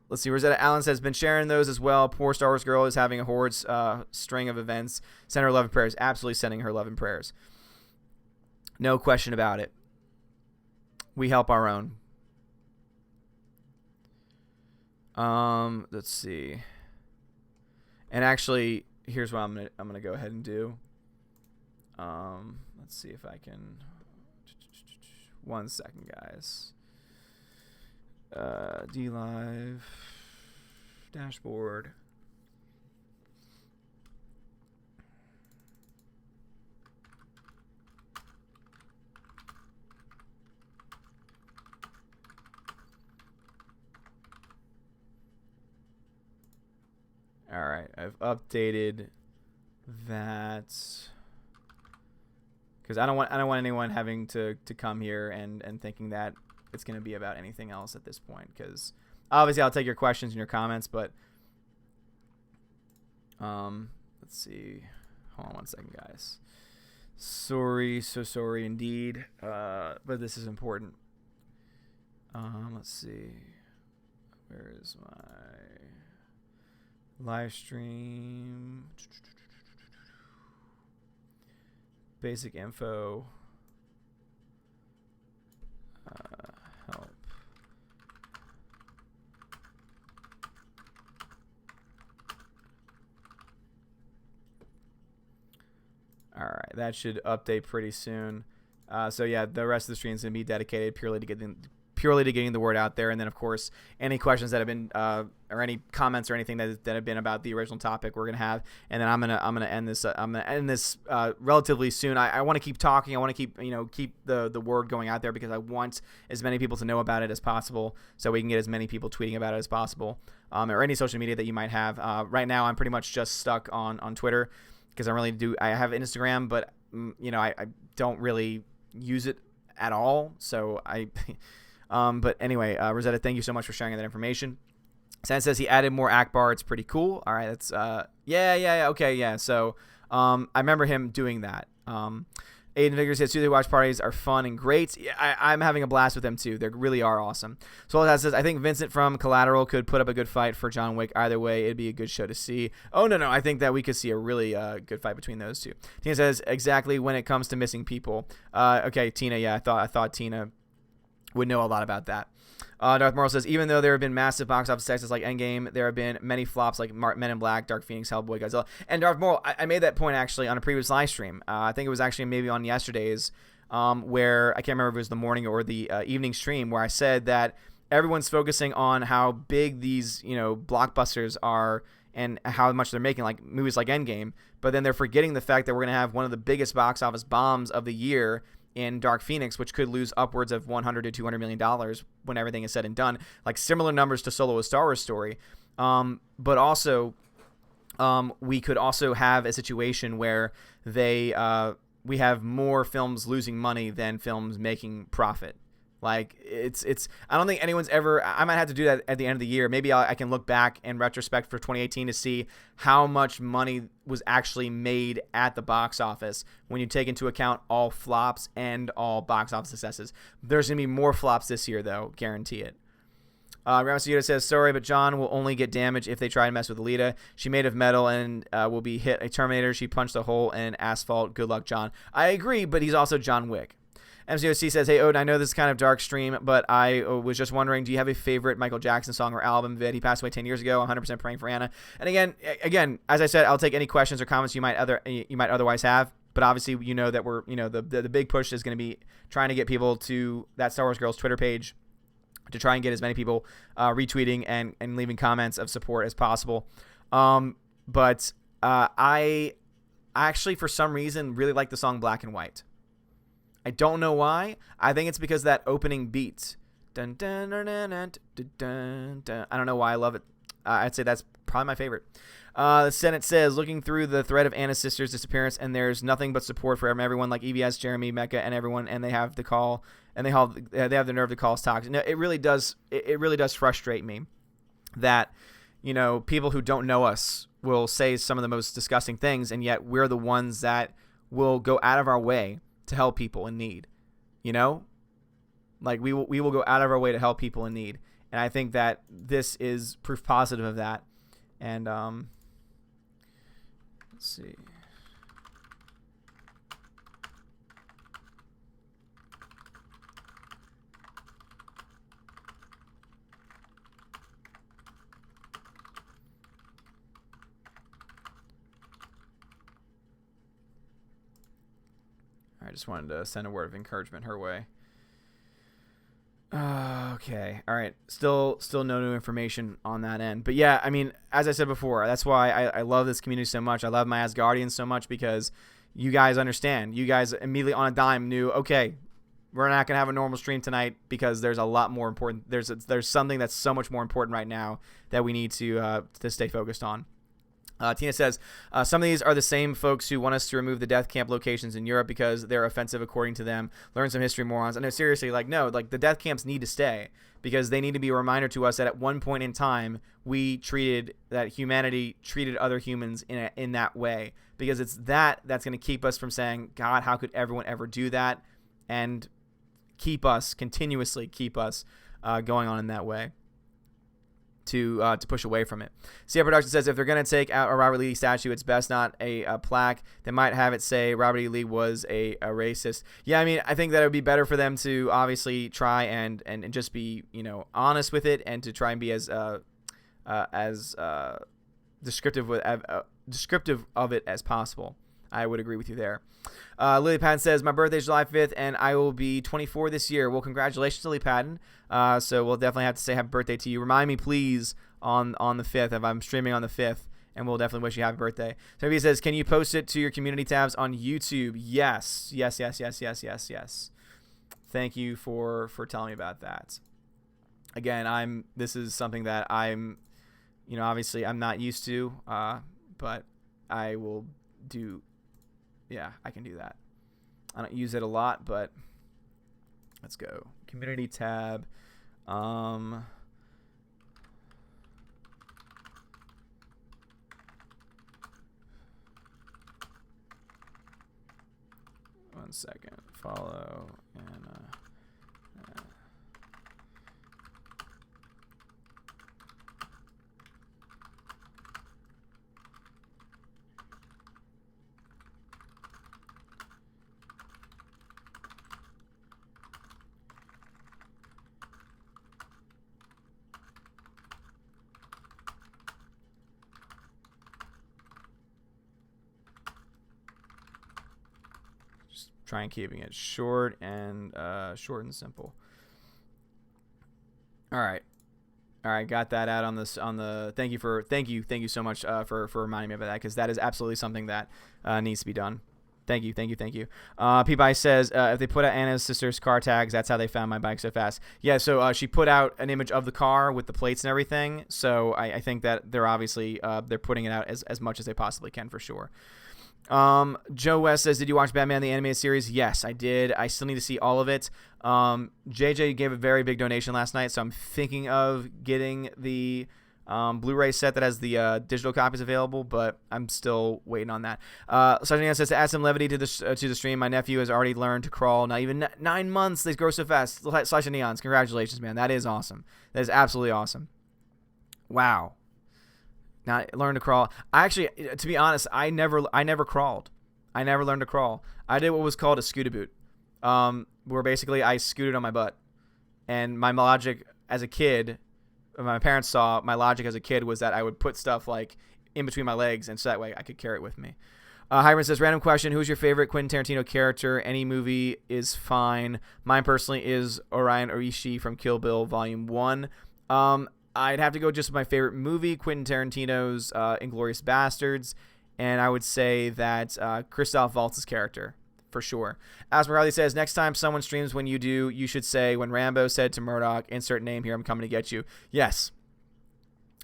Let's see. Rosetta Allen says, been sharing those as well. Poor Star Wars girl is having a horrid string of events. Send her love and prayers. Absolutely sending her love and prayers. No question about it. We help our own. Let's see. And actually, here's what I'm gonna go ahead and do. Let's see if I can. 1 second, guys. DLive dashboard. All right, I've updated that because I don't want anyone having to come here and thinking that it's going to be about anything else at this point, because obviously I'll take your questions and your comments, but let's see. Hold on 1 second, guys. Sorry, so sorry indeed, but this is important. Let's see. Where is my live stream? Basic info. Help. All right, that should update pretty soon. So yeah, the rest of the stream is going to be dedicated purely to getting the word out there, and then of course any questions that have been or any comments or anything that have been about the original topic we're gonna have, and then I'm gonna end this relatively soon. I want to keep talking. I want to keep the word going out there, because I want as many people to know about it as possible, so we can get as many people tweeting about it as possible, or any social media that you might have. Right now I'm pretty much just stuck on Twitter, because I have Instagram, but I don't really use it at all. So but anyway, Rosetta, thank you so much for sharing that information. San says he added more Akbar. It's pretty cool. All right, that's yeah, okay, yeah. So I remember him doing that. Aiden Vigors says Tuesday watch parties are fun and great. Yeah, I'm having a blast with them too. They really are awesome. So that says I think Vincent from Collateral could put up a good fight for John Wick. Either way, it'd be a good show to see. Oh no, I think that we could see a really good fight between those two. Tina says exactly when it comes to missing people. Okay, Tina. Yeah, I thought Tina would know a lot about that. Darth Morrill says, even though there have been massive box office successes like Endgame, there have been many flops like Men in Black, Dark Phoenix, Hellboy, Godzilla. And Darth Morrill, I made that point actually on a previous live stream. I think it was actually maybe on yesterday's, where I can't remember if it was the morning or the evening stream, where I said that everyone's focusing on how big these blockbusters are and how much they're making, like movies like Endgame, but then they're forgetting the fact that we're going to have one of the biggest box office bombs of the year in Dark Phoenix, which could lose upwards of $100 to $200 million when everything is said and done, like similar numbers to Solo: A Star Wars Story. But also, we could also have a situation where we have more films losing money than films making profit. Like it's I don't think anyone's ever. I might have to do that at the end of the year. Maybe I can look back in retrospect for 2018 to see how much money was actually made at the box office when you take into account all flops and all box office successes. There's gonna be more flops this year, though, guarantee it. Ramos Yuta says, sorry, but John will only get damage if they try to mess with Alita. She made of metal and will be hit a Terminator. She punched a hole in asphalt. Good luck, John. I agree, but he's also John Wick. MCOC says, hey, Odin, I know this is kind of dark stream, but I was just wondering, do you have a favorite Michael Jackson song or album? Vid, he passed away 10 years ago, 100% praying for Anna. And again, as I said, I'll take any questions or comments you might otherwise have. But obviously, you know that we're, the big push is going to be trying to get people to that Star Wars Girls Twitter page to try and get as many people retweeting and leaving comments of support as possible. But I actually, for some reason, really like the song Black and White. I don't know why. I think it's because that opening beat. Dun, dun, dun, dun, dun, dun, dun, dun. I don't know why I love it. I'd say that's probably my favorite. The Senate says, looking through the thread of Anna's sister's disappearance, and there's nothing but support for everyone like EVS, Jeremy, Mecca, and everyone, and they have the call, and they have the nerve to call us toxic. No, it really does. It really does frustrate me that people who don't know us will say some of the most disgusting things, and yet we're the ones that will go out of our way to help people in need. Like we will go out of our way to help people in need, and I think that this is proof positive of that. And let's see. I just wanted to send a word of encouragement her way. Okay. All right. Still no new information on that end. But yeah, I mean, as I said before, that's why I love this community so much. I love my Asgardians so much because you guys understand. You guys immediately on a dime knew, okay, we're not going to have a normal stream tonight because there's a lot more important. There's something that's so much more important right now that we need to stay focused on. Tina says, some of these are the same folks who want us to remove the death camp locations in Europe because they're offensive according to them. Learn some history, morons. And no, seriously, the death camps need to stay because they need to be a reminder to us that at one point in time, humanity treated other humans in that way. Because it's that's going to keep us from saying, God, how could everyone ever do that? And continuously keep us going on in that way. To push away from it. CF Production says if they're going to take out a Robert Lee statue, it's best not a plaque. They might have it say Robert E. Lee was a racist. Yeah, I mean, I think that it would be better for them to obviously try and just be honest with it and to try and be as descriptive of it as possible. I would agree with you there. Lily Patton says, my birthday is July 5th, and I will be 24 this year. Well, congratulations, Lily Patton. So we'll definitely have to say happy birthday to you. Remind me, please, on the 5th, if I'm streaming on the 5th, and we'll definitely wish you happy birthday. So he says, can you post it to your community tabs on YouTube? Yes. Thank you for telling me about that. Again, this is something that I'm, obviously I'm not used to, but I will do. Yeah, I can do that. I don't use it a lot, but let's go. Community tab. One 1 second. Follow Anna. Try and keeping it short and simple. All right, got that out on this on the. Thank you so much for reminding me of that, because that is absolutely something that needs to be done. Thank you. P-Bye says, if they put out Anna's sister's car tags, that's how they found my bike so fast. Yeah, so she put out an image of the car with the plates and everything. So I think that they're obviously they're putting it out as much as they possibly can, for sure. Joe West says, did you watch Batman the Animated Series? Yes, I did. I still need to see all of it. JJ gave a very big donation last night, so I'm thinking of getting the Blu-ray set that has the digital copies available, but I'm still waiting on that. Sergeant says, to add some levity to the stream, my nephew has already learned to crawl. Not even 9 months. They grow so fast. Slash of Neons. Congratulations, man. That is awesome. That is absolutely awesome. Wow. Now, learn to crawl. I actually, to be honest, I never crawled. I never learned to crawl. I did what was called a scoot-a-boot, where basically I scooted on my butt. And my logic as a kid, my parents saw my logic as a kid was that I would put stuff like in between my legs, and so that way I could carry it with me. Hiram says, random question, who's your favorite Quentin Tarantino character? Any movie is fine. Mine personally is Orion Orishi from Kill Bill Volume 1. I'd have to go just with my favorite movie, Quentin Tarantino's Inglourious Bastards, and I would say that Christoph Waltz's character, for sure. Asper says, next time someone streams when you do, you should say, when Rambo said to Murdoch, insert name here, I'm coming to get you. Yes.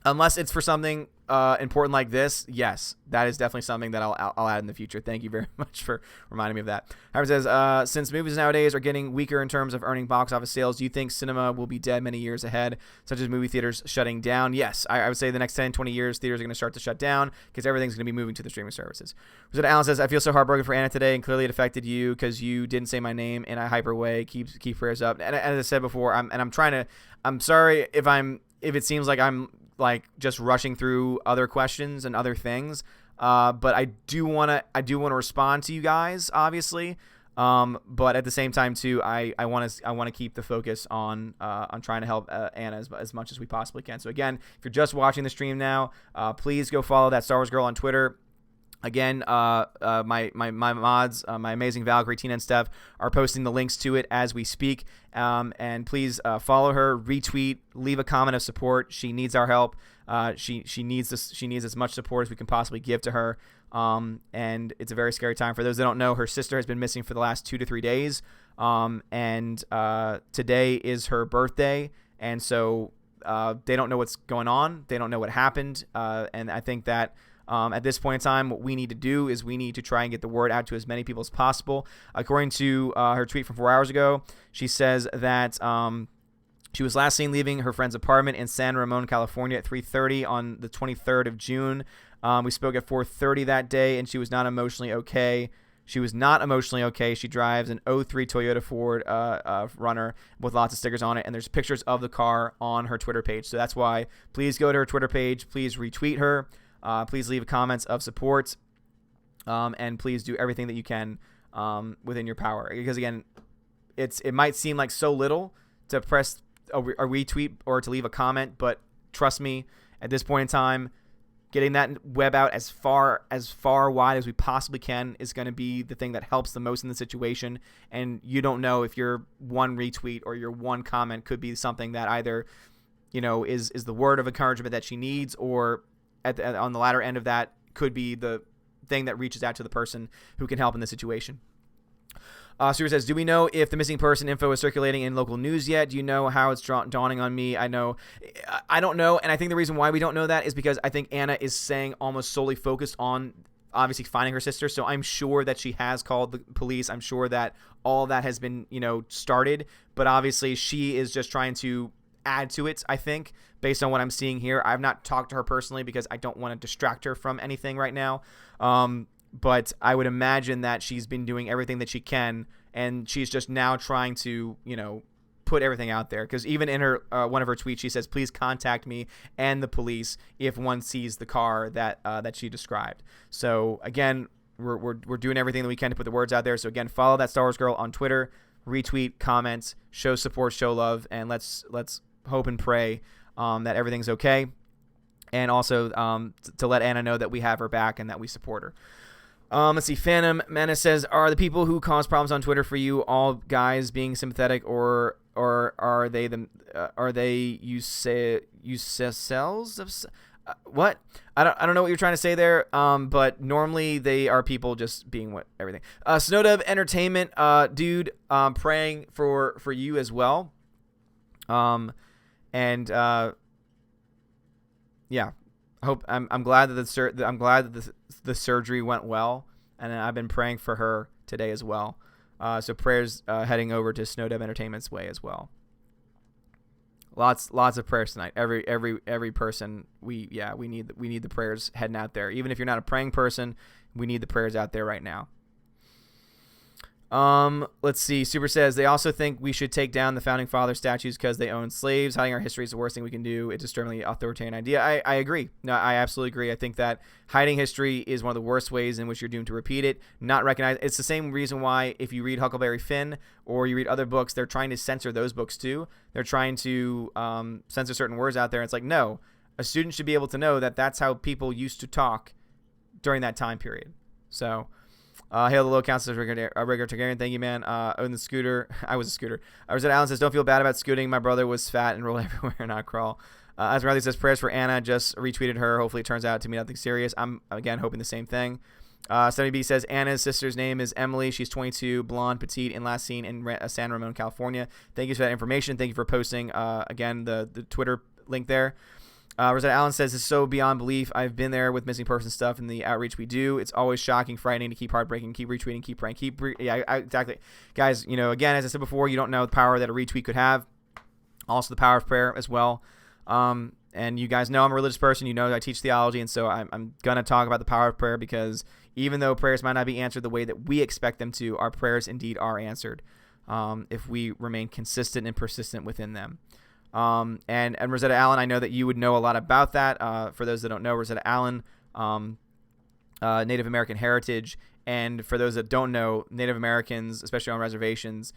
Unless it's for something important like this, yes, that is definitely something that I'll add in the future. Thank you very much for reminding me of that. Howard says, since movies nowadays are getting weaker in terms of earning box office sales, do you think cinema will be dead many years ahead, such as movie theaters shutting down? Yes, I would say the next 10, 20 years, theaters are going to start to shut down because everything's going to be moving to the streaming services. Rosetta Allen says, I feel so heartbroken for Anna today, and clearly it affected you because you didn't say my name in a hyper way. Keep prayers up. And as I said before, I'm sorry if it seems like I'm like just rushing through other questions and other things, but I do want to respond to you guys, obviously, but at the same time too, I want to keep the focus on trying to help Anna as much as we possibly can. So again, if you're just watching the stream now, please go follow that Star Wars Girl on Twitter. Again, my mods, my amazing Valkyrie, Tina, and Steph are posting the links to it as we speak. And please follow her, retweet, leave a comment of support. She needs our help. She needs this. She needs as much support as we can possibly give to her. And it's a very scary time. For those that don't know, her sister has been missing for the last 2 to 3 days. And today is her birthday, and so they don't know what's going on. They don't know what happened. And I think that. At this point in time, what we need to do is we need to try and get the word out to as many people as possible. According to her tweet from 4 hours ago, she says that she was last seen leaving her friend's apartment in San Ramon, California at 3:30 on the 23rd of June. We spoke at 4:30 that day, and she was not emotionally okay. She drives an 03 Toyota Ford Runner with lots of stickers on it, and there's pictures of the car on her Twitter page. So that's why please go to her Twitter page. Please retweet her. Please leave comments of support, and please do everything that you can within your power. Because again, it might seem like so little to press a retweet or to leave a comment, but trust me, at this point in time, getting that web out as far wide as we possibly can is going to be the thing that helps the most in the situation. And you don't know if your one retweet or your one comment could be something that either is the word of encouragement that she needs, or on the latter end of that could be the thing that reaches out to the person who can help in the situation. Stuart says, do we know if the missing person info is circulating in local news yet? Do you know how it's dawning on me? I don't know. And I think the reason why we don't know that is because I think Anna is saying almost solely focused on obviously finding her sister. So I'm sure that she has called the police. I'm sure that all that has been, started, but obviously she is just trying to add to it, I think, based on what I'm seeing here. I've not talked to her personally because I don't want to distract her from anything right now. but I would imagine that she's been doing everything that she can, and she's just now trying to, put everything out there. Because even in her one of her tweets, she says, "Please contact me and the police if one sees the car that she described." So again, we're doing everything that we can to put the words out there. So again, follow that Star Wars Girl on Twitter, retweet, comment, show support, show love, and let's hope and pray that everything's okay. And also to let Anna know that we have her back and that we support her. Let's see. Phantom Menace says, "Are the people who cause problems on Twitter for you all guys being sympathetic, or are they you cells of what? I don't know what you're trying to say there. But normally they are people just being everything. Snowdub Entertainment, dude, praying for you as well. Yeah. Hope I'm glad that the surgery went well, and I've been praying for her today as well. So prayers heading over to Snowdub Entertainment's way as well. Lots of prayers tonight. Every person we need the prayers heading out there. Even if you're not a praying person, we need the prayers out there right now. Let's see. Super says, "They also think we should take down the founding father statues because they own slaves. Hiding our history is the worst thing we can do. It's a disturbingly authoritarian idea." I agree. No, I absolutely agree. I think that hiding history is one of the worst ways in which you're doomed to repeat it. Not recognize. It's the same reason why if you read Huckleberry Finn or you read other books, they're trying to censor those books too. They're trying to censor certain words out there. It's like, no, a student should be able to know that that's how people used to talk during that time period. So. Hail the low council, regular Targaryen. Thank you, man. On the scooter. I was a scooter. Rosetta Allen says, "Don't feel bad about scooting. My brother was fat and rolled everywhere, not crawl." As Riley says, "Prayers for Anna." Just retweeted her. Hopefully it turns out to be nothing serious. I'm, again, hoping the same thing. Stephanie B says, "Anna's sister's name is Emily. She's 22, blonde, petite, and last seen in San Ramon, California." Thank you for that information. Thank you for posting, again, the Twitter link there. Rosetta Allen says, "It's so beyond belief. I've been there with missing person stuff and the outreach we do. It's always shocking, frightening to keep heartbreaking, keep retweeting, keep praying, exactly. Guys, again, as I said before, you don't know the power that a retweet could have. Also the power of prayer as well. And you guys know I'm a religious person. You know I teach theology, and so I'm going to talk about the power of prayer because even though prayers might not be answered the way that we expect them to, our prayers indeed are answered if we remain consistent and persistent within them. And Rosetta Allen, I know that you would know a lot about that. For those that don't know, Rosetta Allen, Native American heritage. And for those that don't know, Native Americans, especially on reservations,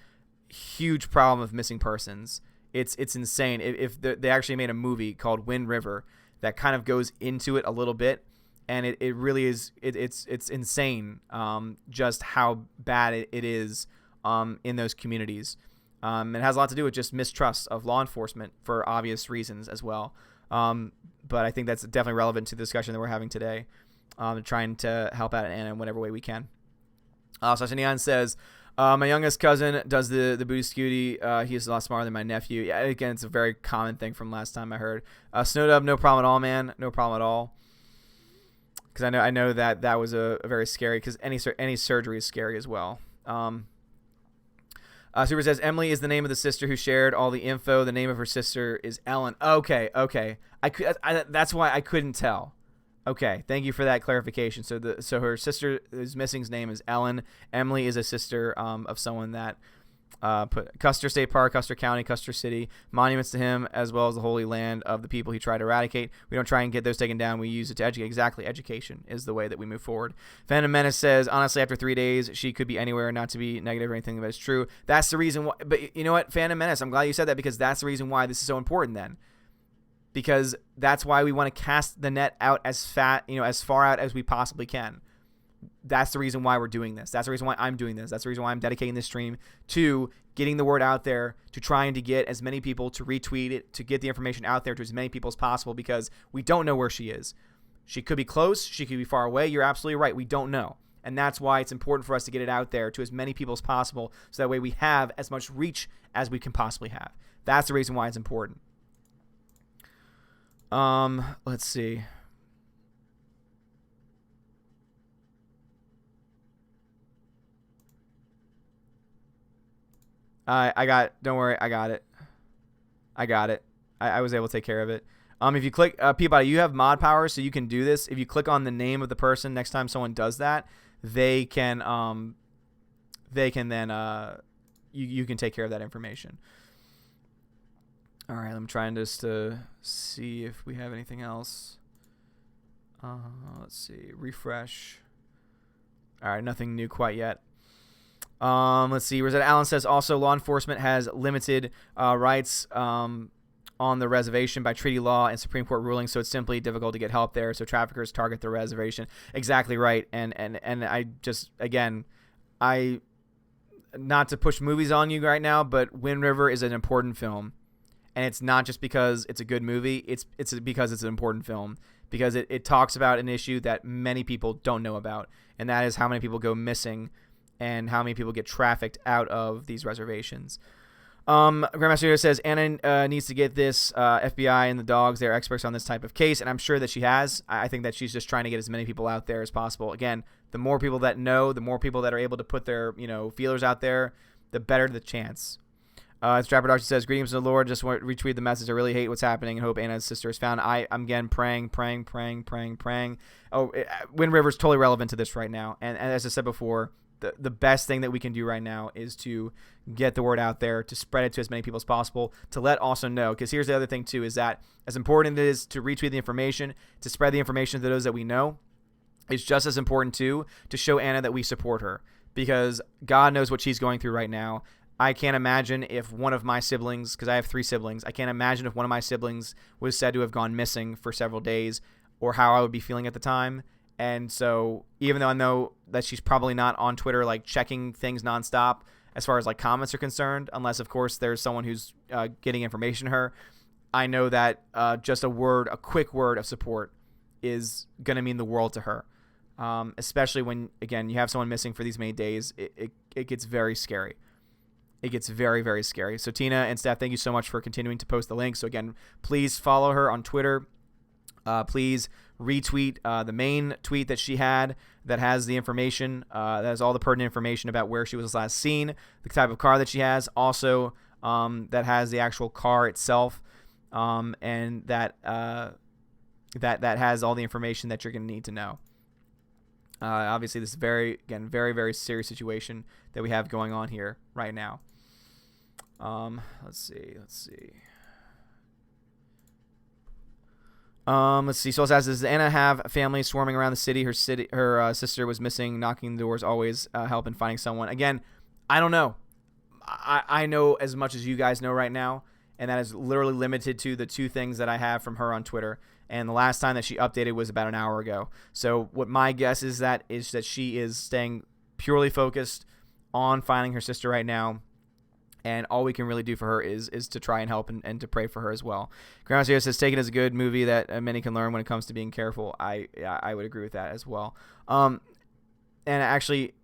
huge problem of missing persons. It's insane. They actually made a movie called Wind River that kind of goes into it a little bit. And it really is, it's insane just how bad it is in those communities. It has a lot to do with just mistrust of law enforcement for obvious reasons as well. But I think that's definitely relevant to the discussion that we're having today, trying to help out Anna in whatever way we can. Sasha Neon says, "My youngest cousin does the booty scooty. He is a lot smarter than my nephew." Yeah, again, it's a very common thing from last time I heard. Snowdub, no problem at all, man. No problem at all. Because I know that was a very scary, because any surgery is scary as well. Super says, "Emily is the name of the sister who shared all the info. The name of her sister is Ellen." Okay. That's why I couldn't tell. Okay, thank you for that clarification. So her sister who's missing's name is Ellen. Emily is a sister of someone that put Custer State Park, Custer County, Custer City, monuments to him, as well as the Holy Land of the people he tried to eradicate. We don't try and get those taken down. We use it to educate. Exactly. Education is the way that we move forward. Phantom Menace says, "Honestly, after 3 days, she could be anywhere, not to be negative or anything, but it's true." That's the reason why. But you know what, Phantom Menace, I'm glad you said that, because that's the reason why this is so important then. Because that's why we want to cast the net out as far out as we possibly can. That's the reason why we're doing this. That's the reason why I'm doing this. That's the reason why I'm dedicating this stream to getting the word out there, to trying to get as many people to retweet it, to get the information out there to as many people as possible, because we don't know where she is. She could be close. She could be far away. You're absolutely right. We don't know. And that's why it's important for us to get it out there to as many people as possible, so that way we have as much reach as we can possibly have. That's the reason why it's important. Let's see. Don't worry, I got it. I was able to take care of it. If you click, Peabody, you have mod powers, so you can do this. If you click on the name of the person next time someone does that, they can then you can take care of that information. All right, I'm trying just to see if we have anything else. Let's see, refresh. All right, nothing new quite yet. Let's see. Rosetta Allen says also law enforcement has limited rights on the reservation by treaty law and Supreme Court rulings, so it's simply difficult to get help there. So traffickers target the reservation. Exactly right. And I just, again, not to push movies on you right now, but Wind River is an important film. And it's not just because it's a good movie. It's because it's an important film. Because it talks about an issue that many people don't know about. And that is how many people go missing and how many people get trafficked out of these reservations. Grandmaster Yoda says Anna needs to get this. FBI and the dogs, they're experts on this type of case, and I'm sure that she has. I think that she's just trying to get as many people out there as possible. Again, the more people that know, the more people that are able to put their feelers out there, the better the chance. Strapper Darcy says, greetings to the Lord. Just want to retweet the message. I really hate what's happening and hope Anna's sister is found. I'm again praying. Oh, Wind River is totally relevant to this right now. And as I said before, the best thing that we can do right now is to get the word out there, to spread it to as many people as possible, to let also know. Because here's the other thing, too, is that as important it is to retweet the information, to spread the information to those that we know, it's just as important, too, to show Anna that we support her. Because God knows what she's going through right now. I can't imagine if one of my siblings, because I have 3 siblings, I can't imagine if one of my siblings was said to have gone missing for several days or how I would be feeling at the time. And so even though I know that she's probably not on Twitter like checking things nonstop as far as like comments are concerned, unless, of course, there's someone who's getting information to her, I know that just a quick word of support is going to mean the world to her, especially when, again, you have someone missing for these many days. It gets very scary. It gets very, very scary. So Tina and Steph, thank you so much for continuing to post the link. So again, please follow her on Twitter. Please retweet the main tweet that she had that has the information, that has all the pertinent information about where she was last seen, the type of car that she has, also that has the actual car itself, and that has all the information that you're going to need to know. Obviously, this is very, very serious situation that we have going on here right now. Let's see. Let's see. So it says, does Anna have a family swarming around the city? Her sister was missing, knocking the doors, always help in finding someone. Again, I don't know. I know as much as you guys know right now, and that is literally limited to the 2 things that I have from her on Twitter. And the last time that she updated was about an hour ago. So what my guess is that she is staying purely focused on finding her sister right now. And all we can really do for her is to try and help and to pray for her as well. Grandma Sierra says, take it as a good movie that many can learn when it comes to being careful. I would agree with that as well. And actually,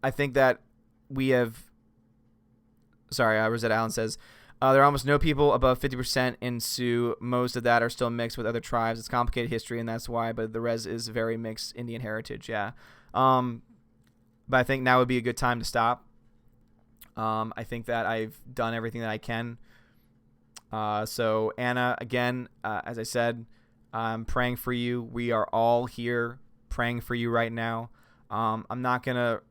I think that we have... Sorry, Rosetta Allen says, there are almost no people above 50% in Sioux. Most of that are still mixed with other tribes. It's complicated history, and that's why. But the res is very mixed Indian heritage, yeah. But I think now would be a good time to stop. I think that I've done everything that I can. So Anna, again, as I said, I'm praying for you. We are all here praying for you right now. I'm not going to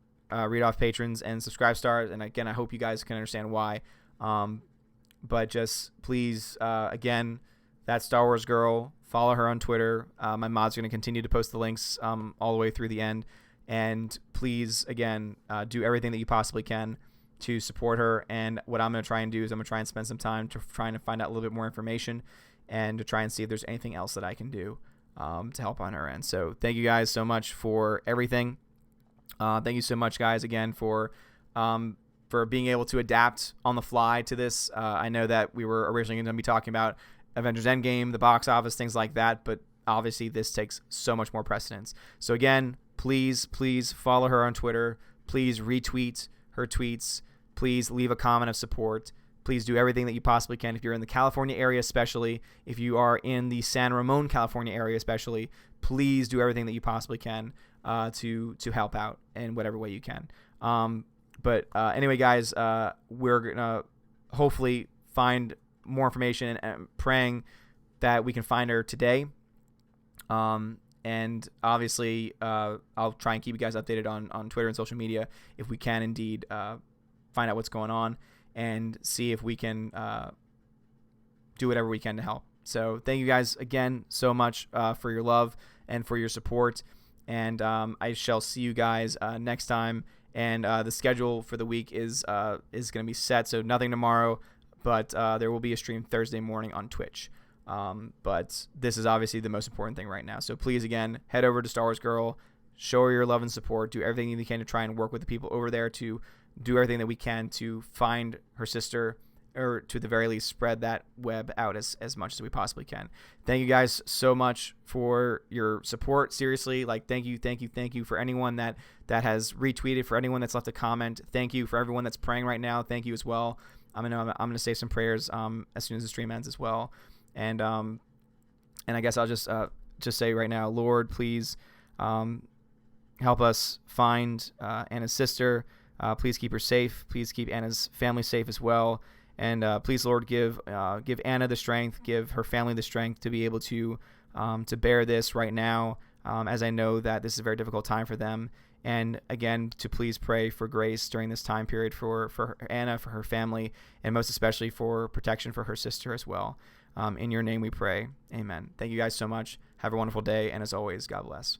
read off patrons and subscribe stars. And again, I hope you guys can understand why. But just please, again, that Star Wars girl, follow her on Twitter. My mods are going to continue to post the links all the way through the end. And please, again, do everything that you possibly can to support her. And what I'm going to try and do is I'm going to try and spend some time to trying to find out a little bit more information and to try and see if there's anything else that I can do to help on her end. So thank you guys so much for everything. Thank you so much, guys, again, for being able to adapt on the fly to this. I know that we were originally going to be talking about Avengers Endgame, the box office, things like that, but obviously this takes so much more precedence. So again, please follow her on Twitter. Please retweet her tweets. Please leave a comment of support. Please do everything that you possibly can. If you're in the California area, especially, if you are in the San Ramon, California area, especially, please do everything that you possibly can to help out in whatever way you can. But anyway, guys, we're going to hopefully find more information and praying that we can find her today. And And obviously, I'll try and keep you guys updated on Twitter and social media if we can indeed find out what's going on and see if we can do whatever we can to help. So thank you guys again so much for your love and for your support. And I shall see you guys next time. And the schedule for the week is going to be set. So nothing tomorrow, but there will be a stream Thursday morning on Twitch. But this is obviously the most important thing right now. So please, again, head over to Star Wars Girl, show her your love and support, do everything you can to try and work with the people over there to do everything that we can to find her sister, or to the very least spread that web out as much as we possibly can. Thank you guys so much for your support. Seriously, like, thank you for anyone that has retweeted, for anyone that's left a comment. Thank you for everyone that's praying right now. Thank you as well. I'm gonna say some prayers as soon as the stream ends as well. And I guess I'll just say right now, Lord, please help us find Anna's sister. Please keep her safe. Please keep Anna's family safe as well. And please, Lord, give Anna the strength, give her family the strength to be able to bear this right now, as I know that this is a very difficult time for them. And again, to please pray for grace during this time period for Anna, for her family, and most especially for protection for her sister as well. In your name we pray. Amen. Thank you guys so much. Have a wonderful day. And as always, God bless.